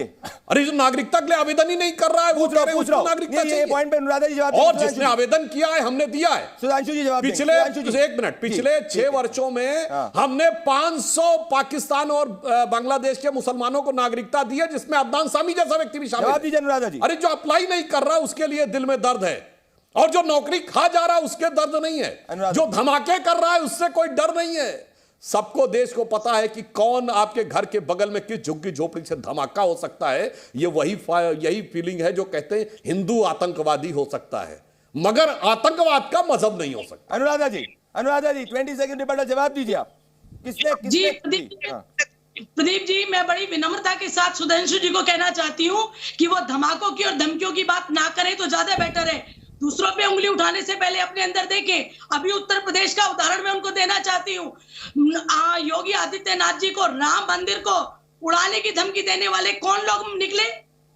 अरे जो नागरिकता के लिए आवेदन ही नहीं कर रहा है, वो कह रहे हैं उसको नागरिकता चाहिए।
पॉइंट पे अनुराधा जी जवाब,
और जिसने आवेदन किया है हमने दिया है।
सुधांशु जी जवाब
पिछले 6 वर्षों में हमने 500 पाकिस्तान और बांग्लादेश के मुसलमानों को नागरिकता दी है, जिसमें अदनान सामी जैसा व्यक्ति भी शामिल है।
अनुराधा जी,
अरे जो अप्लाई नहीं कर रहा उसके लिए दिल में दर्द है, और जो नौकरी खा जा रहा है उसके दर्द नहीं है, जो धमाके कर रहा है उससे कोई डर नहीं है। सबको देश को पता है कि कौन आपके घर के बगल में किस झुग्गी झोपड़ी से धमाका हो सकता है। ये यही फीलिंग है जो कहते हैं हिंदू आतंकवादी हो सकता है, मगर आतंकवाद का मजहब नहीं हो सकता।
अनुराधा जी 20 सेकंड रिपोर्टर जवाब दीजिए आप।
जी प्रदीप जी, मैं बड़ी विनम्रता के साथ सुधांशु जी को कहना चाहती हूँ कि वो धमाकों की और धमकियों की बात ना करें तो ज्यादा बेटर है। दूसरों पे उंगली उठाने से पहले अपने अंदर देखें। अभी उत्तर प्रदेश का उदाहरण मैं उनको देना चाहती हूँ। योगी आदित्यनाथ जी को राम मंदिर को उड़ाने की धमकी देने वाले कौन लोग निकले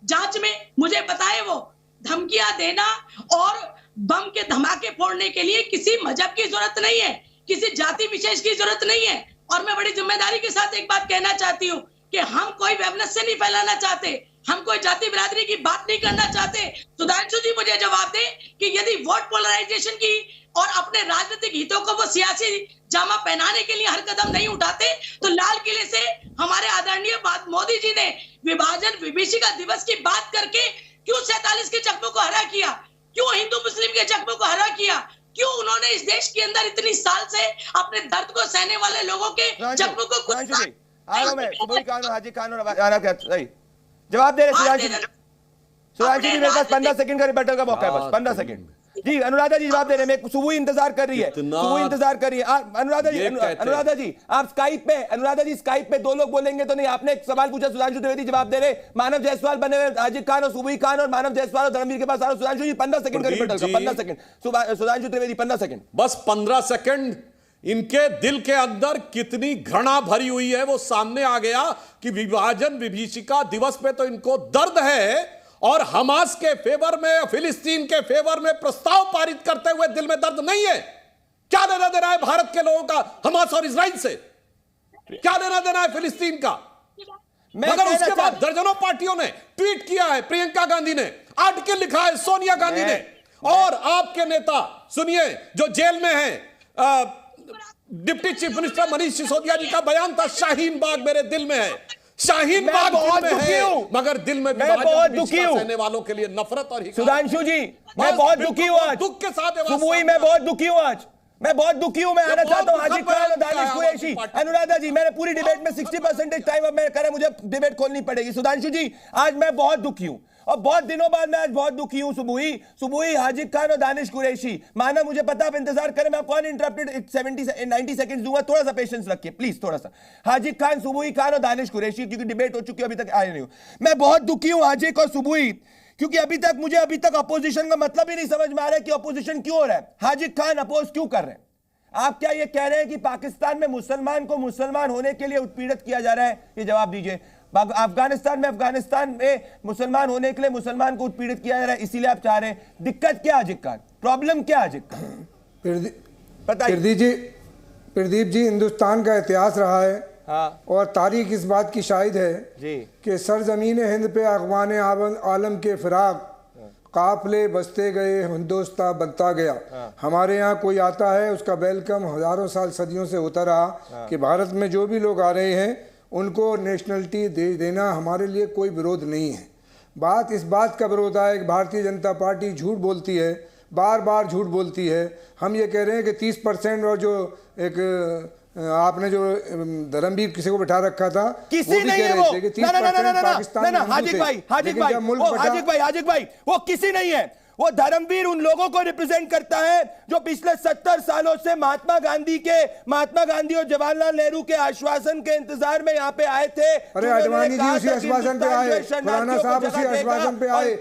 जांच में, मुझे बताए। वो धमकियां देना और बम के धमाके फोड़ने के लिए किसी मजहब की जरूरत नहीं है, किसी जाति विशेष की जरूरत नहीं है। और मैं बड़ी जिम्मेदारी के साथ एक बात कहना चाहती हूँ कि हम कोई वैमनस्य नहीं फैलाना चाहते, हम कोई जाति बिरादरी की बात नहीं करना चाहते। सुधांशु जी मुझे जवाब दे कि यदि वोट पोलराइजेशन की और अपने राजनीतिक हितों को वो सियासी जामा पहनाने के लिए हर कदम नहीं उठाते, तो लाल किले से हमारे आदरणीय मोदी जी ने विभाजन विभीषिका दिवस की बात करके क्यों 47 के जख्मों को हरा किया, क्यों हिंदू मुस्लिम के जख्मों को हरा किया, क्यों उन्होंने इस देश के अंदर इतनी साल से अपने दर्द को सहने वाले लोगों के जख्मों को
जवाब दे रहे सुधांशु जी मेरे पास 15 सेकंड का रिबेटल का मौका है, बस 15 सेकंड। जी अनुराधा जी जवाब दे रहे हैं, सुबह इंतजार कर रही है, सुबह इंतजार कर रही है। अनुराधा जी आप स्काइप पे, अनुराधा जी स्काइप पे 2 लोग बोलेंगे तो नहीं। आपने एक सवाल पूछा, सुधांशु त्रिवेदी जवाब दे रहे, मानव जायसवाल बने हुए, हाजिर खान और सुबह खान और मानव जायसवाल और धर्मवीर के पास आ रहा। सुधांशु जी 15 सेकंड का रिबेटल का, 15 सेकंड। सुधांशु त्रिवेदी 15 सेकंड,
बस 15 सेकंड। इनके दिल के अंदर कितनी घृणा भरी हुई है वो सामने आ गया कि विभाजन विभीषिका दिवस पे तो इनको दर्द है, और हमास के फेवर में, फिलिस्तीन के फेवर में प्रस्ताव पारित करते हुए दिल में दर्द नहीं है। क्या लेना देना है भारत के लोगों का हमास और इजराइल से? क्या लेना देना है फिलिस्तीन का? मगर उसके बाद दर्जनों पार्टियों ने ट्वीट किया है, प्रियंका गांधी ने आर्टिकल लिखा है, सोनिया गांधी ने, और आपके नेता सुनिए जो जेल में है, deputy chief minister Manish Sisodia ji का बयान था, शाहीन बाग मेरे दिल में है, शाहीन बाग दिल में है, मगर दिल में
बहुत दुखी हूं
रहने वालों के लिए नफरत और
सुधांशु जी मैं बहुत दुखी हूं आज,
दुख के साथ
मैं बहुत दुखी हूं आज, मैं बहुत दुखी हूं। मैं आना चाहता हूं हाजी खान और दानिश कुरैशी। अनुराधा जी मैंने पूरी डिबेट में 60% टाइम अब मैं कह रहा, मुझे डिबेट खोलनी पड़ेगी। सुधांशु जी आज मैं बहुत दुखी हूं और बहुत दिनों बाद मैं आज बहुत दुखी हूं। सुबुही हाजी खान और दानिश कुरैशी, माना मुझे पता आप इंतजार करें, मैं कौन इंटरप्टेड 90 सेकंड्स दूंगा, थोड़ा सा पेशेंस रखिए प्लीज, थोड़ा सा। हाजी खान, सुबुही खान और दानिश कुरैशी, क्योंकि डिबेट हो चुकी है, अभी तक आए नहीं हूं। मैं बहुत दुखी हूं हाजिक और सुबुही, क्योंकि मुझे अभी तक अपोजिशन का मतलब ही नहीं समझ में आ रहा है कि अपोजिशन क्यों हो रहा है। हाजिक खान अपोज क्यों कर रहे हैं? आप क्या ये कह रहे हैं कि पाकिस्तान में मुसलमान को मुसलमान होने के लिए उत्पीड़ित किया जा रहा है? ये जवाब दीजिए। अफगानिस्तान में मुसलमान होने के लिए मुसलमान को उत्पीड़ित किया जा रहा है, इसीलिए आप चाह रहे हैं। दिक्कत क्या हाजिक खान, प्रॉब्लम क्या हाजिक खान?
प्रदीप जी हिंदुस्तान का इतिहास रहा है और तारीख इस बात की शाहिद है कि सरजमीन हिंद पे अगवान आलम के फिराक काफले बसते गए, हिंदुस्तान बनता गया। हमारे यहाँ कोई आता है उसका वेलकम हजारों साल सदियों से होता रहा कि भारत में जो भी लोग आ रहे हैं उनको नेशनलिटी दे देना हमारे लिए कोई विरोध नहीं है। बात इस बात का विरोध है कि भारतीय जनता पार्टी झूठ बोलती है, बार बार झूठ बोलती है। हम ये कह रहे हैं कि 30% और जो एक आपने जो धर्मवीर किसी को बैठा रखा था,
किसी नहीं है वो। हाजिक भाई वो किसी नहीं है। वो धर्मवीर उन लोगों को रिप्रेजेंट करता है जो पिछले 70 सालों से महात्मा गांधी और जवाहरलाल नेहरू के आश्वासन के इंतजार में यहाँ पे आए थे।
अरे अडवाणी जी उसी आश्वासन पे आए, खुराना साहब उसी आश्वासन पे आए,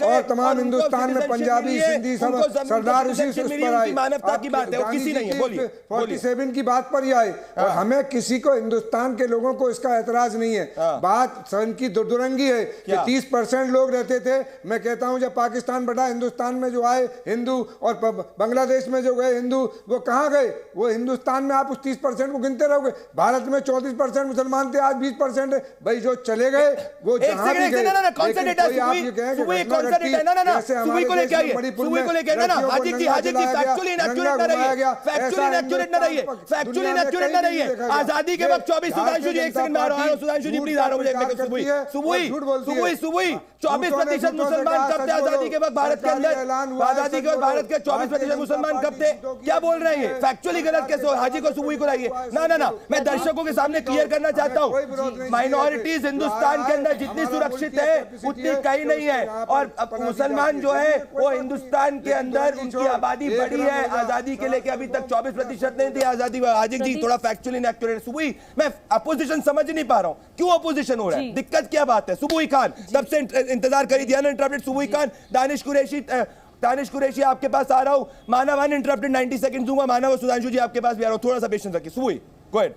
और तमाम हिंदुस्तान में पंजाबी सिंधी सब सरदार उसी पर आए।
मानवता की बात है, वो किसी नहीं है। बोलिए
47 की बात पर ही आए। और हमें किसी को हिंदुस्तान के लोगों को इसका एतराज नहीं है। बात सन की दुरंगी है कि 30% लोग रहते थे। मैं कहता हूँ जब पाकिस्तान बढ़ा, हिंदुस्तान में जो आए हिंदू और बांग्लादेश में जो गए हिंदू, वो कहां गए? वो हिंदुस्तान में आप उस 30% को गिनते रहोगे। भारत में 34% मुसलमान थे, आज 20% है। भाई जो चले गए वो जहां भी गए।
आजादी के वक्त 24 सुधांशु जी, एक सेकंड सुधांशु जी प्लीज आ रहा हूं। 24% मुसलमान कब थे आजादी के वक्त भारत के अंदर? आजादी के भारत के 24% मुसलमान कब थे? क्या बोल रहे हैं? फैक्चुअली गलत कैसे हो? हाजी को सुबुई को लाइए ना। मैं दर्शकों के सामने क्लियर करना चाहता हूं, माइनॉरिटीज हिंदुस्तान के अंदर जितनी सुरक्षित है उतनी कहीं नहीं है। और मुसलमान जो है वो हिंदुस्तान के अंदर उनकी आबादी बढ़ी है। आजादी के लेके अभी तक 24% नहीं थी आजादी। हाजी जी थोड़ा फैक्चुअली इनएक्यूरेट। सुबुई मैं अपोजिशन समझ नहीं पा रहा हूं, क्यों अपोजिशन हो रहा है? दिक्कत क्या बात है? सुबुई खान तब से इंतजार करी थी अनइंटरप्टेड। सुबुई खान, दानिश कुरैशी आपके पास आ रहा हूं। मानव अनइंटरप्टेड 90 सेकंड दूंगा। मानव और सुधांशु जी आपके पास भी आ रहा हूं, थोड़ा सा पेशेंस रखिए। सुबुई गो अहेड।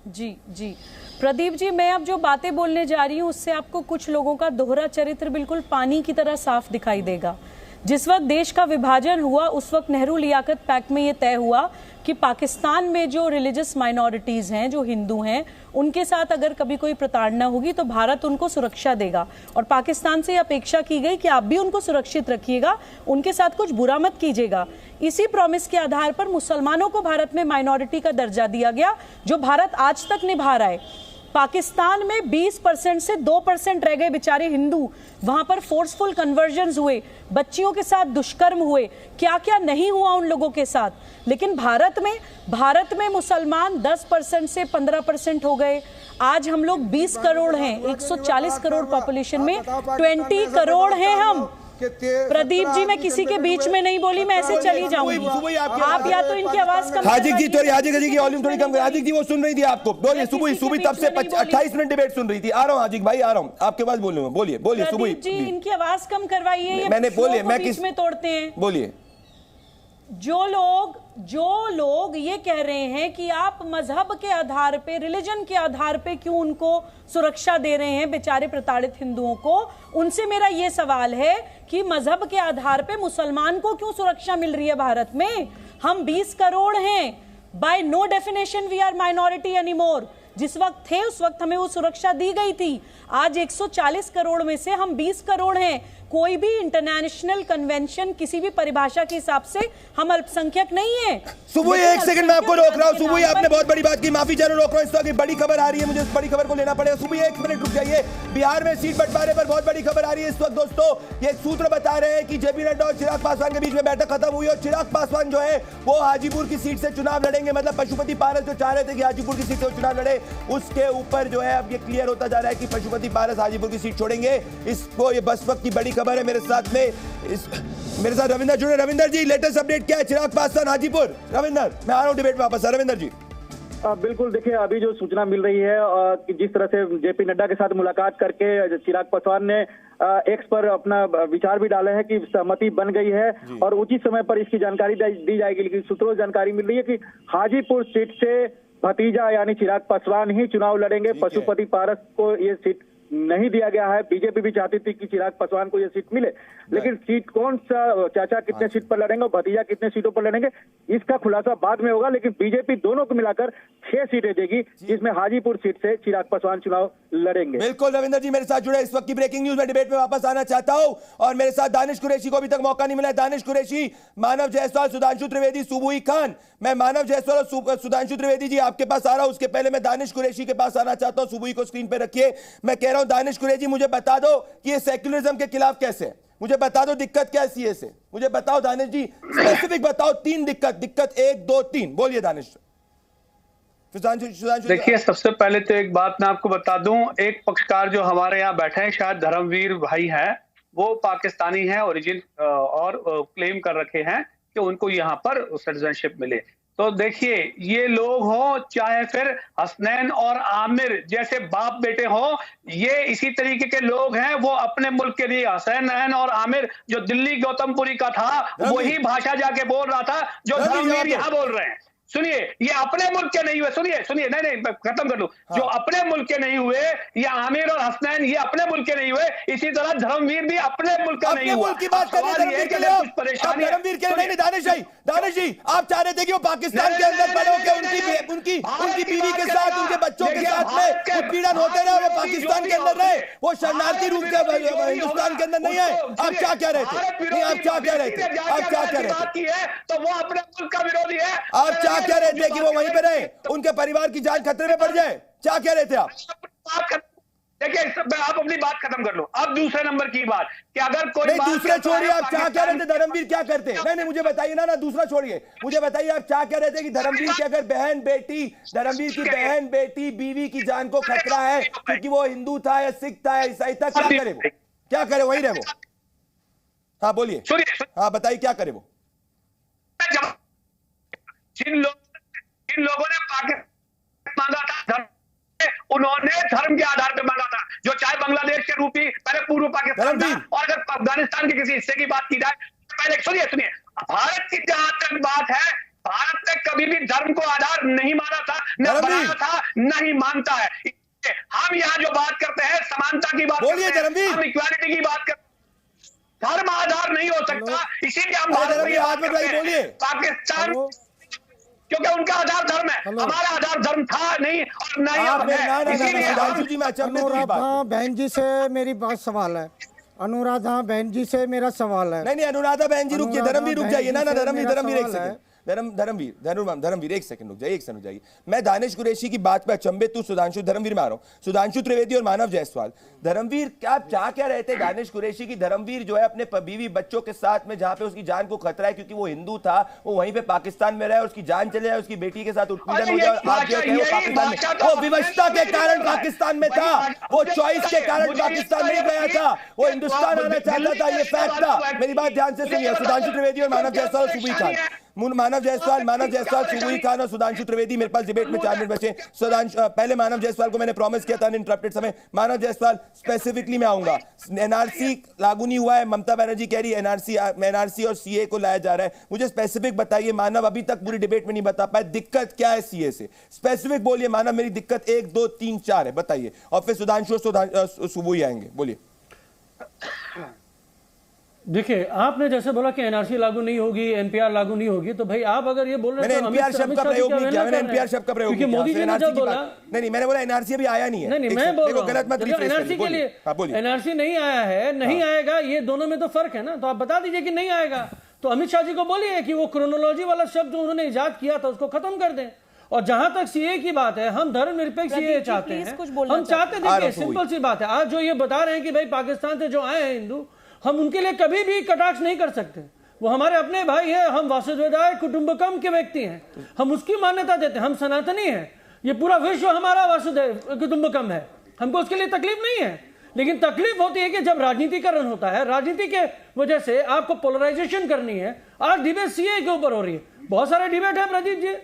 जी प्रदीप जी, मैं अब जो बातें बोलने जा रही हूं उससे आपको कुछ लोगों का दोहरा चरित्र बिल्कुल पानी की तरह साफ दिखाई देगा। जिस वक्त देश का विभाजन हुआ उस वक्त नेहरू लियाकत पैक्ट में यह तय हुआ कि पाकिस्तान में जो रिलीजियस माइनॉरिटीज़ हैं, जो हिंदू हैं, उनके साथ अगर कभी कोई प्रताड़ना होगी तो भारत उनको सुरक्षा देगा। और पाकिस्तान से अपेक्षा की गई कि आप भी उनको सुरक्षित रखिएगा, उनके साथ कुछ बुरा मत कीजिएगा। इसी प्रॉमिस के आधार पर मुसलमानों को भारत में माइनॉरिटी का दर्जा दिया गया, जो भारत आज तक निभा रहा है। पाकिस्तान में 20% से 2% रह गए बेचारे हिंदू। वहां पर फोर्सफुल कन्वर्जन्स हुए, बच्चियों के साथ दुष्कर्म हुए, क्या क्या नहीं हुआ उन लोगों के साथ। लेकिन भारत में मुसलमान 10% से 15% हो गए। आज हम लोग 20 करोड़ हैं, 140 करोड़ पॉपुलेशन में 20 करोड़ हैं हम। प्रदीप जी, मैं किसी के बीच में नहीं बोली, मैं ऐसे चली जाऊंगी। आप या तो इनकी आवाज कम
हाजिक जी की वॉल्यूम थोड़ी कम कर। हाजिक जी वो सुन रही थी आपको। बोलिए सुबह तब से 28 मिनट डिबेट सुन रही थी। आ रहा हूँ हाजिक भाई, आ रहा हूँ आपके पास बोलूंगा। बोलिए सुबह
जी, इनकी आवाज कम करवाइए।
मैंने बोलिए, मैं किस
में तोड़ते हैं।
बोलिए।
जो लोग ये कह रहे हैं कि आप मजहब के आधार पे, रिलीजन के आधार पे क्यों उनको सुरक्षा दे रहे हैं, बेचारे प्रताड़ित हिंदुओं को, उनसे मेरा ये सवाल है कि मजहब के आधार पे मुसलमान को क्यों सुरक्षा मिल रही है भारत में? हम 20 करोड़ हैं। By no definition we are minority anymore. जिस वक्त थे उस वक्त हमें वो सुरक्षा दी गई थी। आज 140 करोड़ में से हम 20 करोड़ हैं। कोई भी इंटरनेशनल कन्वेंशन, किसी भी परिभाषा के हिसाब से हम अल्पसंख्यक नहीं है।
सुबह एक सेकंड में आपको रोक रहा हूं। सुबह आपने बहुत बड़ी बात की, माफी चाहूं, रोक रहा हूं। इस वक्त बड़ी खबर आ रही है, मुझे इस बड़ी खबर को लेना पड़ेगा। सुबह एक मिनट रुक जाइए। बिहार में सीट बंटवारे पर बहुत बड़ी खबर आ रही है इस वक्त दोस्तों। ये सूत्र बता रहे हैं कि जेपी नड्डा और चिराग पासवान के बीच में बैठक खत्म हुई और चिराग पासवान जो है वो हाजीपुर की सीट से चुनाव लड़ेंगे। मतलब पशुपति पारस जो चाह रहे थे कि हाजीपुर की सीट से चुनाव लड़े, उसके ऊपर जो है अब ये क्लियर होता जा रहा है कि पशुपति पारस हाजीपुर की सीट छोड़ेंगे। इसको ये बस वक्त की बड़ी खबर है। मेरे साथ रविंदर जुड़े। रविंदर जी, लेटेस्ट अपडेट क्या है? चिराग पासवान हाजीपुर। रविंदर, मैं आ रहा हूं डिबेट में वापस। रविंदर जी
बिल्कुल, देखिए अभी जो सूचना मिल रही है कि जिस तरह से जेपी नड्डा के साथ मुलाकात करके चिराग पासवान ने एक्स पर अपना विचार भी डाले हैं कि सहमति बन गई है और उचित समय पर इसकी जानकारी दी जाएगी। लेकिन सूत्रों से जानकारी मिल रही है कि हाजीपुर सीट से भतीजा यानी चिराग पासवान ही चुनाव लड़ेंगे। पशुपति पारस को ये सीट नहीं दिया गया है। बीजेपी भी चाहती थी कि चिराग पासवान को ये सीट मिले, लेकिन सीट कौन सा, चाचा कितने सीट पर लड़ेंगे और भतीजा कितने सीटों पर लड़ेंगे, इसका खुलासा बाद में होगा। लेकिन बीजेपी दोनों को मिलाकर 6 सीटें देगी, जिसमें हाजीपुर सीट से चिराग पासवान चुनाव लड़ेंगे।
बिल्कुल रविंदर जी मेरे साथ जुड़े इस वक्त की ब्रेकिंग न्यूज में डिबेट में वापस आना चाहता हूं, और मेरे साथ दानिश कुरैशी को अभी तक मौका नहीं मिला है। दानिश कुरैशी, मानव जायसवाल, सुधांशु त्रिवेदी, सुबुई खान। मैं मानव जायसवाल और सुधांशु त्रिवेदी जी आपके पास आ रहा हूं, उसके पहले मैं दानिश कुरैशी के पास आना चाहता हूं। सुबुई को स्क्रीन पे रखिए। मैं कह रहा हूं दानिश कुरैशी, मुझे बता दो कि ये सेक्युलरिज्म के खिलाफ कैसे है, मुझे बता दो दिक्कत क्या है सीए से, मुझे बताओ दानिश जी, स्पेसिफिक बताओ 3 दिक्कत 1 2 3 बोलिए दानिश।
देखिए, सबसे पहले तो एक बात मैं आपको बता दूं, एक पक्षकार जो हमारे यहाँ बैठे हैं, शायद धर्मवीर भाई हैं, वो पाकिस्तानी हैं ओरिजिन, और क्लेम कर रखे हैं कि उनको यहाँ पर सिटीजनशिप मिले। तो देखिए, ये लोग हो चाहे फिर हसनैन और आमिर जैसे बाप बेटे हो, ये इसी तरीके के लोग हैं। वो अपने मुल्क के लिए, हसनैन और आमिर जो दिल्ली गौतमपुरी का था, वही भाषा जाके बोल रहा था जो धर्मवीर यहाँ बोल रहे हैं। सुनिए, ये अपने मुल्क के नहीं हुए, सुनिए नहीं खत्म कर लूं। जो अपने मुल्क के नहीं हुए, ये आमिर और हसनैन ये अपने मुल्क के नहीं हुए, इसी तरह धर्मवीर भी अपने मुल्क का नहीं हुआ।
मुल्क की बात कर रहे हैं, धर्मवीर के लिए धर्मवीर के लिए नहीं। दानिश जी आप चाह रहे थे कि वो पाकिस्तान के अंदर बड़े होकर उनकी बीवी के साथ, उनके बच्चों के साथ में उत्पीड़न होते रहे, वो पाकिस्तान के अंदर रहे, वो शरणार्थी रूप से हिंदुस्तान के अंदर नहीं आए। आप क्या कह रहे थे? नहीं, आप क्या कह रहे थे? आप क्या कह रहे थे?
तो वो अपने मुल्क का विरोधी है।
आप क्या कह रहे थे कि वो वहीं पे रहे, उनके परिवार की जान खतरे में पड़ जाए? क्या कह रहे थे आप?
देखिए, आप अपनी बात खत्म कर लो। अब दूसरे नंबर की बात कि अगर कोई
नहीं, दूसरे छोड़िए, आप क्या कह रहे थे धर्मवीर क्या करते? नहीं, मुझे बताइए ना, दूसरा छोड़िए, मुझे बताइए आप क्या कह रहे थे कि धर्मवीर की अगर धर्मवीर की बहन बेटी बीवी की जान को खतरा है क्योंकि वो हिंदू था या सिख था या ईसाई था, क्या करे वो? क्या करे? वहीं रहे वो? हाँ बोलिए, हाँ बताइए क्या करे वो?
जिन लोगों ने पाकिस्तान मांगा था, उन्होंने धर्म के आधार पर मांगा था, जो चाहे बांग्लादेश के रूपी पहले पूर्व पाकिस्तान था, और अगर अफगानिस्तान के किसी हिस्से की बात की जाए, पहले सुनिए, भारत की जहां तक बात है, भारत ने कभी भी धर्म को आधार नहीं माना था, न बनाया था, न ही मानता है। हम यहाँ जो बात करते हैं समानता की बात करते हैं, हम इक्वालिटी की बात करते हैं, धर्म आधार नहीं हो सकता। इसीलिए हम पाकिस्तान, क्योंकि उनका आधार धर्म है, हमारा आधार धर्म था नहीं और नहीं अब है। इसीलिए
अनुराधा बहन जी से मेरी बात सवाल है, अनुराधा बहन जी से मेरा सवाल है।
नहीं, अनुराधा बहन जी रुकिए, धर्मवीर रुक जाइए ना, धर्मवीर एक सेकंड, धर्मवीर एक सेकंड रुक जाइए, मैं दानिश कुरैशी की बात पे अचंभित हूं। सुधांशु, धर्मवीर में आ रहा हूं, सुधांशु त्रिवेदी और मानव जायसवाल। धर्मवीर क्या रहे थे दानिश कुरैशी की? धर्मवीर जो है अपने बीवी बच्चों के साथ में, जहां पे उसकी जान को खतरा है क्योंकि वो हिंदू था, वो वहीं पे पाकिस्तान में रहे, उसकी जान चले जाए, उसकी बेटी के साथ उत्पीड़न हो जाए, और आप जो है पाकिस्तान में, वो विवशता के कारण पाकिस्तान में था, वो चॉइस के कारण पाकिस्तान नहीं गया था, वो हिंदुस्तान आना चाहता था, ये फैक्ट था। मेरी बात ध्यान से सुनिए, सुधांशु त्रिवेदी और मानव जायसवाल और सुबुई खान, मानव जायसवाल, सुबुई खान और सुधांशु त्रिवेदी। मेरे पास डिबेट में 4 मिनट बचे। पहले मानव जायसवाल को मैंने प्रॉमिस किया था अनइंटरप्टेड समय। मानव जायसवाल, स्पेसिफिकली मैं आऊंगा, एनआरसी लागू नहीं हुआ है, ममता बनर्जी कह रही है एनआरसी और सीए को लाया जा रहा है। मुझे स्पेसिफिक बताइए, मानव अभी तक पूरी डिबेट में नहीं बता पाए, दिक्कत क्या है सीए से? स्पेसिफिक बोलिए मानव, मेरी दिक्कत 1 2 3 4 है, बताइए, और फिर सुधांशु और सुबुई आएंगे, बोलिए।
देखिए, आपने जैसे बोला कि एनआरसी लागू नहीं होगी, एनपीआर लागू नहीं होगी, तो भाई आप अगर ये बोल रहे हैं,
एनपीआर शब्द का प्रयोग नहीं किया, मैंने एनपीआर शब्द का प्रयोग
किया, मोदी जी ने जब बोला,
नहीं, मैंने बोला एनआरसी अभी आया नहीं है।
नहीं, मैं बोल रहा हूं
गलत मत रिफ्रेश
एनआरसी के लिए, एनआरसी नहीं आया है, नहीं आएगा, ये दोनों में तो फर्क है ना, तो आप बता दीजिए कि नहीं आएगा। तो अमित शाह जी को बोलिए कि वो क्रोनोलॉजी वाला शब्द जो उन्होंने इजाद किया था उसको खत्म कर दें। और जहां तक सीए की बात है, हम धर्मनिरपेक्ष सीए चाहते हैं, हम चाहते, देखिए सिंपल सी बात है, आज जो ये बता रहे हैं कि भाई पाकिस्तान से जो आए हैं हिंदू, हम उनके लिए कभी भी कटाक्ष नहीं कर सकते, वो हमारे अपने भाई हैं, हम वासुदेवाय कुटुंबकम के व्यक्ति हैं, हम उसकी मान्यता देते हैं, हम सनातनी हैं, ये पूरा विश्व हमारा वासुदेव कुटुंबकम है, हमको उसके लिए तकलीफ नहीं है। लेकिन तकलीफ होती है कि जब राजनीतिकरण होता है, राजनीति के वजह से आपको पोलराइजेशन करनी है। आज डिबेट सीए के ऊपर हो रही है, बहुत सारे डिबेट है प्रदीप जी,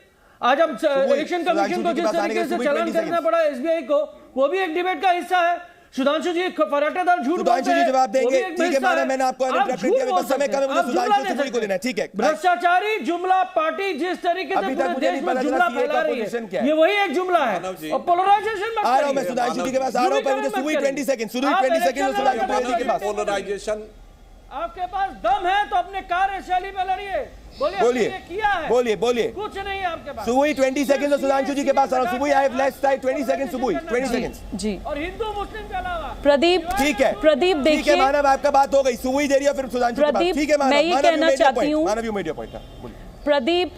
आज अब इलेक्शन कमीशन को जिस तरीके से चलान करना पड़ा एसबीआई को, वो भी एक डिबेट का हिस्सा है। सुधांशु जी फराटेदार झूठ बोलते हैं।
सुधांशु जी जवाब देंगे, ठीक है माना, मैंने आपको
आप झूठ बोल
समय कम है, मुझे सुधांशु सुबुई को लेना है, ठीक है।
भ्रष्टाचारी जुमला पार्टी जिस तरीके से पूरे देश में जुमला फैला रही है, ये वही एक जुमला है और पोलराइजेशन।
आ रहा हूं मैं सुधांशु जी के पास, आ रहा हूं, पर मुझे सुबुई 20 सेकंड, सुबुई 20 सेकंड सुधांशु त्रिवेदी के पास।
पोलराइजेशन,
आपके पास दम है तो अपने कार्यशैली में लड़िए, बोलिए किया है,
बोलिए
कुछ नहीं है आपके पास।
सुबुई 20 सेकंड सुधांशु जी के पास आ रहा हूं। सुबुई I have left side 20 second, सुबुई 20 सेकंड
जी।
और हिंदू मुस्लिम के अलावा
प्रदीप,
ठीक है
प्रदीप देखिए,
ठीक है मानव, आपका बात हो गई, सुबुई दे रही है, फिर सुधांशु के पास, ठीक है मानव।
मैं ये कहना चाहती हूँ प्रदीप,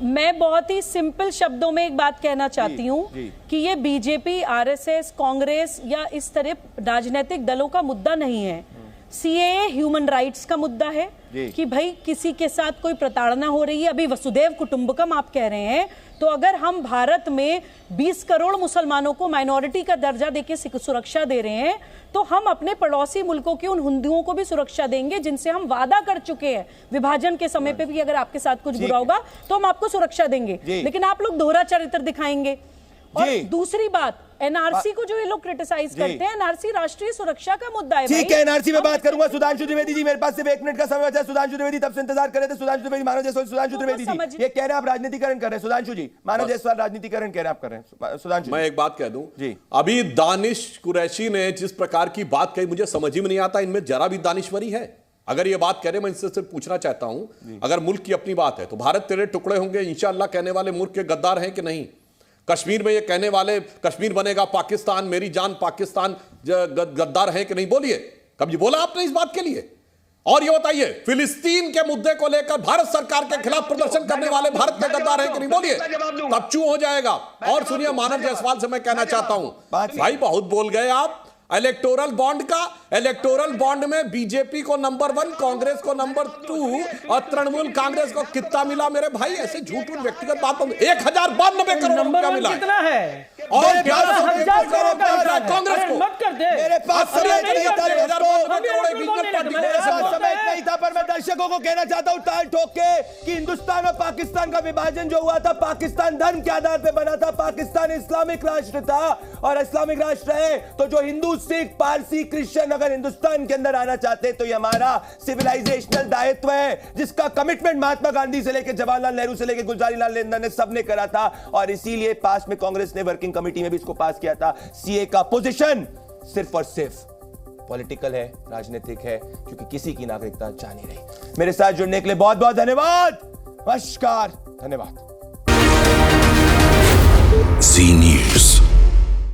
मैं बहुत ही सिंपल शब्दों में एक बात कहना चाहती हूँ कि ये बीजेपी, आरएसएस, कांग्रेस या इस तरह राजनीतिक दलों का मुद्दा नहीं है। सीएए ह्यूमन राइट्स का मुद्दा है कि भाई किसी के साथ कोई प्रताड़ना हो रही है। अभी वसुदेव कुटुंबकम आप कह रहे हैं, तो अगर हम भारत में 20 करोड़ मुसलमानों को माइनॉरिटी का दर्जा देके सुरक्षा दे रहे हैं, तो हम अपने पड़ोसी मुल्कों के उन हिंदुओं को भी सुरक्षा देंगे जिनसे हम वादा कर चुके हैं विभाजन के समय पे भी अगर आपके साथ कुछ बुरा होगा तो हम आपको सुरक्षा देंगे। लेकिन आप लोग दोहरा चरित्र दिखाएंगे। और दूसरी बात, एनआरसी को जो ये लोग क्रिटिसाइज करते हैं, एनआरसी राष्ट्रीय सुरक्षा का मुद्दा है।
ठीक है, एनआरसी में बात करूंगा। सुधांशु त्रिवेदी जी, मेरे पास सिर्फ 1 मिनट का समय बचा है। सुधांशु त्रिवेदी तब से इंतजार कर रहे थे। सुधांशु त्रिवेदी, मानव जायसवाल, सुधांशु त्रिवेदी जी ये कह रहे हैं आप राजनीतिकरण कर रहे हैं। सुधांशु जी, मानव जायसवाल राजनीतिकरण कह रहे हैं, आप कर रहे हैं। सुधांशु,
मैं एक बात कह दूं
जी,
अभी दानिश कुरैशी ने जिस प्रकार की बात कही, मुझे समझ ही में नहीं आता इनमें जरा भी दानिश्वरी है। अगर ये बात कह रहे, मैं इनसे सिर्फ पूछना चाहता हूं, अगर मुल्क की अपनी बात है तो भारत तेरे टुकड़े होंगे इंशाअल्लाह कहने वाले मुल्क के गद्दार हैं कि नहीं? कश्मीर में ये कहने वाले कश्मीर बनेगा पाकिस्तान, मेरी जान पाकिस्तान, गद्दार हैं कि नहीं? बोलिए, कभी बोला आपने इस बात के लिए? और ये बताइए, फिलिस्तीन के मुद्दे को लेकर भारत सरकार के खिलाफ प्रदर्शन करने वाले भारत के गद्दार हैं कि नहीं? बोलिए, तब चू हो जाएगा। और सुनिए, मानव जायसवाल से मैं कहना चाहता हूं, भाई बहुत बोल गए आप इलेक्टोरल बॉन्ड का। इलेक्टोरल बॉन्ड में बीजेपी को नंबर 1, कांग्रेस को नंबर 2 और तृणमूल कांग्रेस को कितना मिला मेरे भाई? ऐसे झूठ व्यक्तिगत बात, 1092 करोड़ रुपया मिला
कितना है?
और कांग्रेस को
मत कर दे। मेरे पास समय नहीं था, पर मैं दर्शकों को कहना चाहता हूं ताल ठोक के कि हिंदुस्तान और पाकिस्तान का विभाजन जो हुआ था, पाकिस्तान धर्म के आधार पर बना था। पाकिस्तान इस्लामिक राष्ट्र था, और इस्लामिक राष्ट्र है तो जो हिंदू, सिख, पारसी, क्रिश्चियन अगर हिंदुस्तान के अंदर आना चाहते हैं तो ये हमारा सिविलाइजेशनल दायित्व है, जिसका कमिटमेंट महात्मा गांधी से लेकर जवाहरलाल नेहरू से लेकर गुलजारीलाल नंदा ने सबने करा था। और इसीलिए पास में कांग्रेस ने वर्किंग कमेटी में भी इसको पास किया था। सीए का पोजीशन सिर्फ और सिर्फ पॉलिटिकल है, राजनीतिक है, क्योंकि किसी की नागरिकता जा नहीं रही। मेरे साथ जुड़ने के लिए बहुत बहुत धन्यवाद। नमस्कार, धन्यवाद।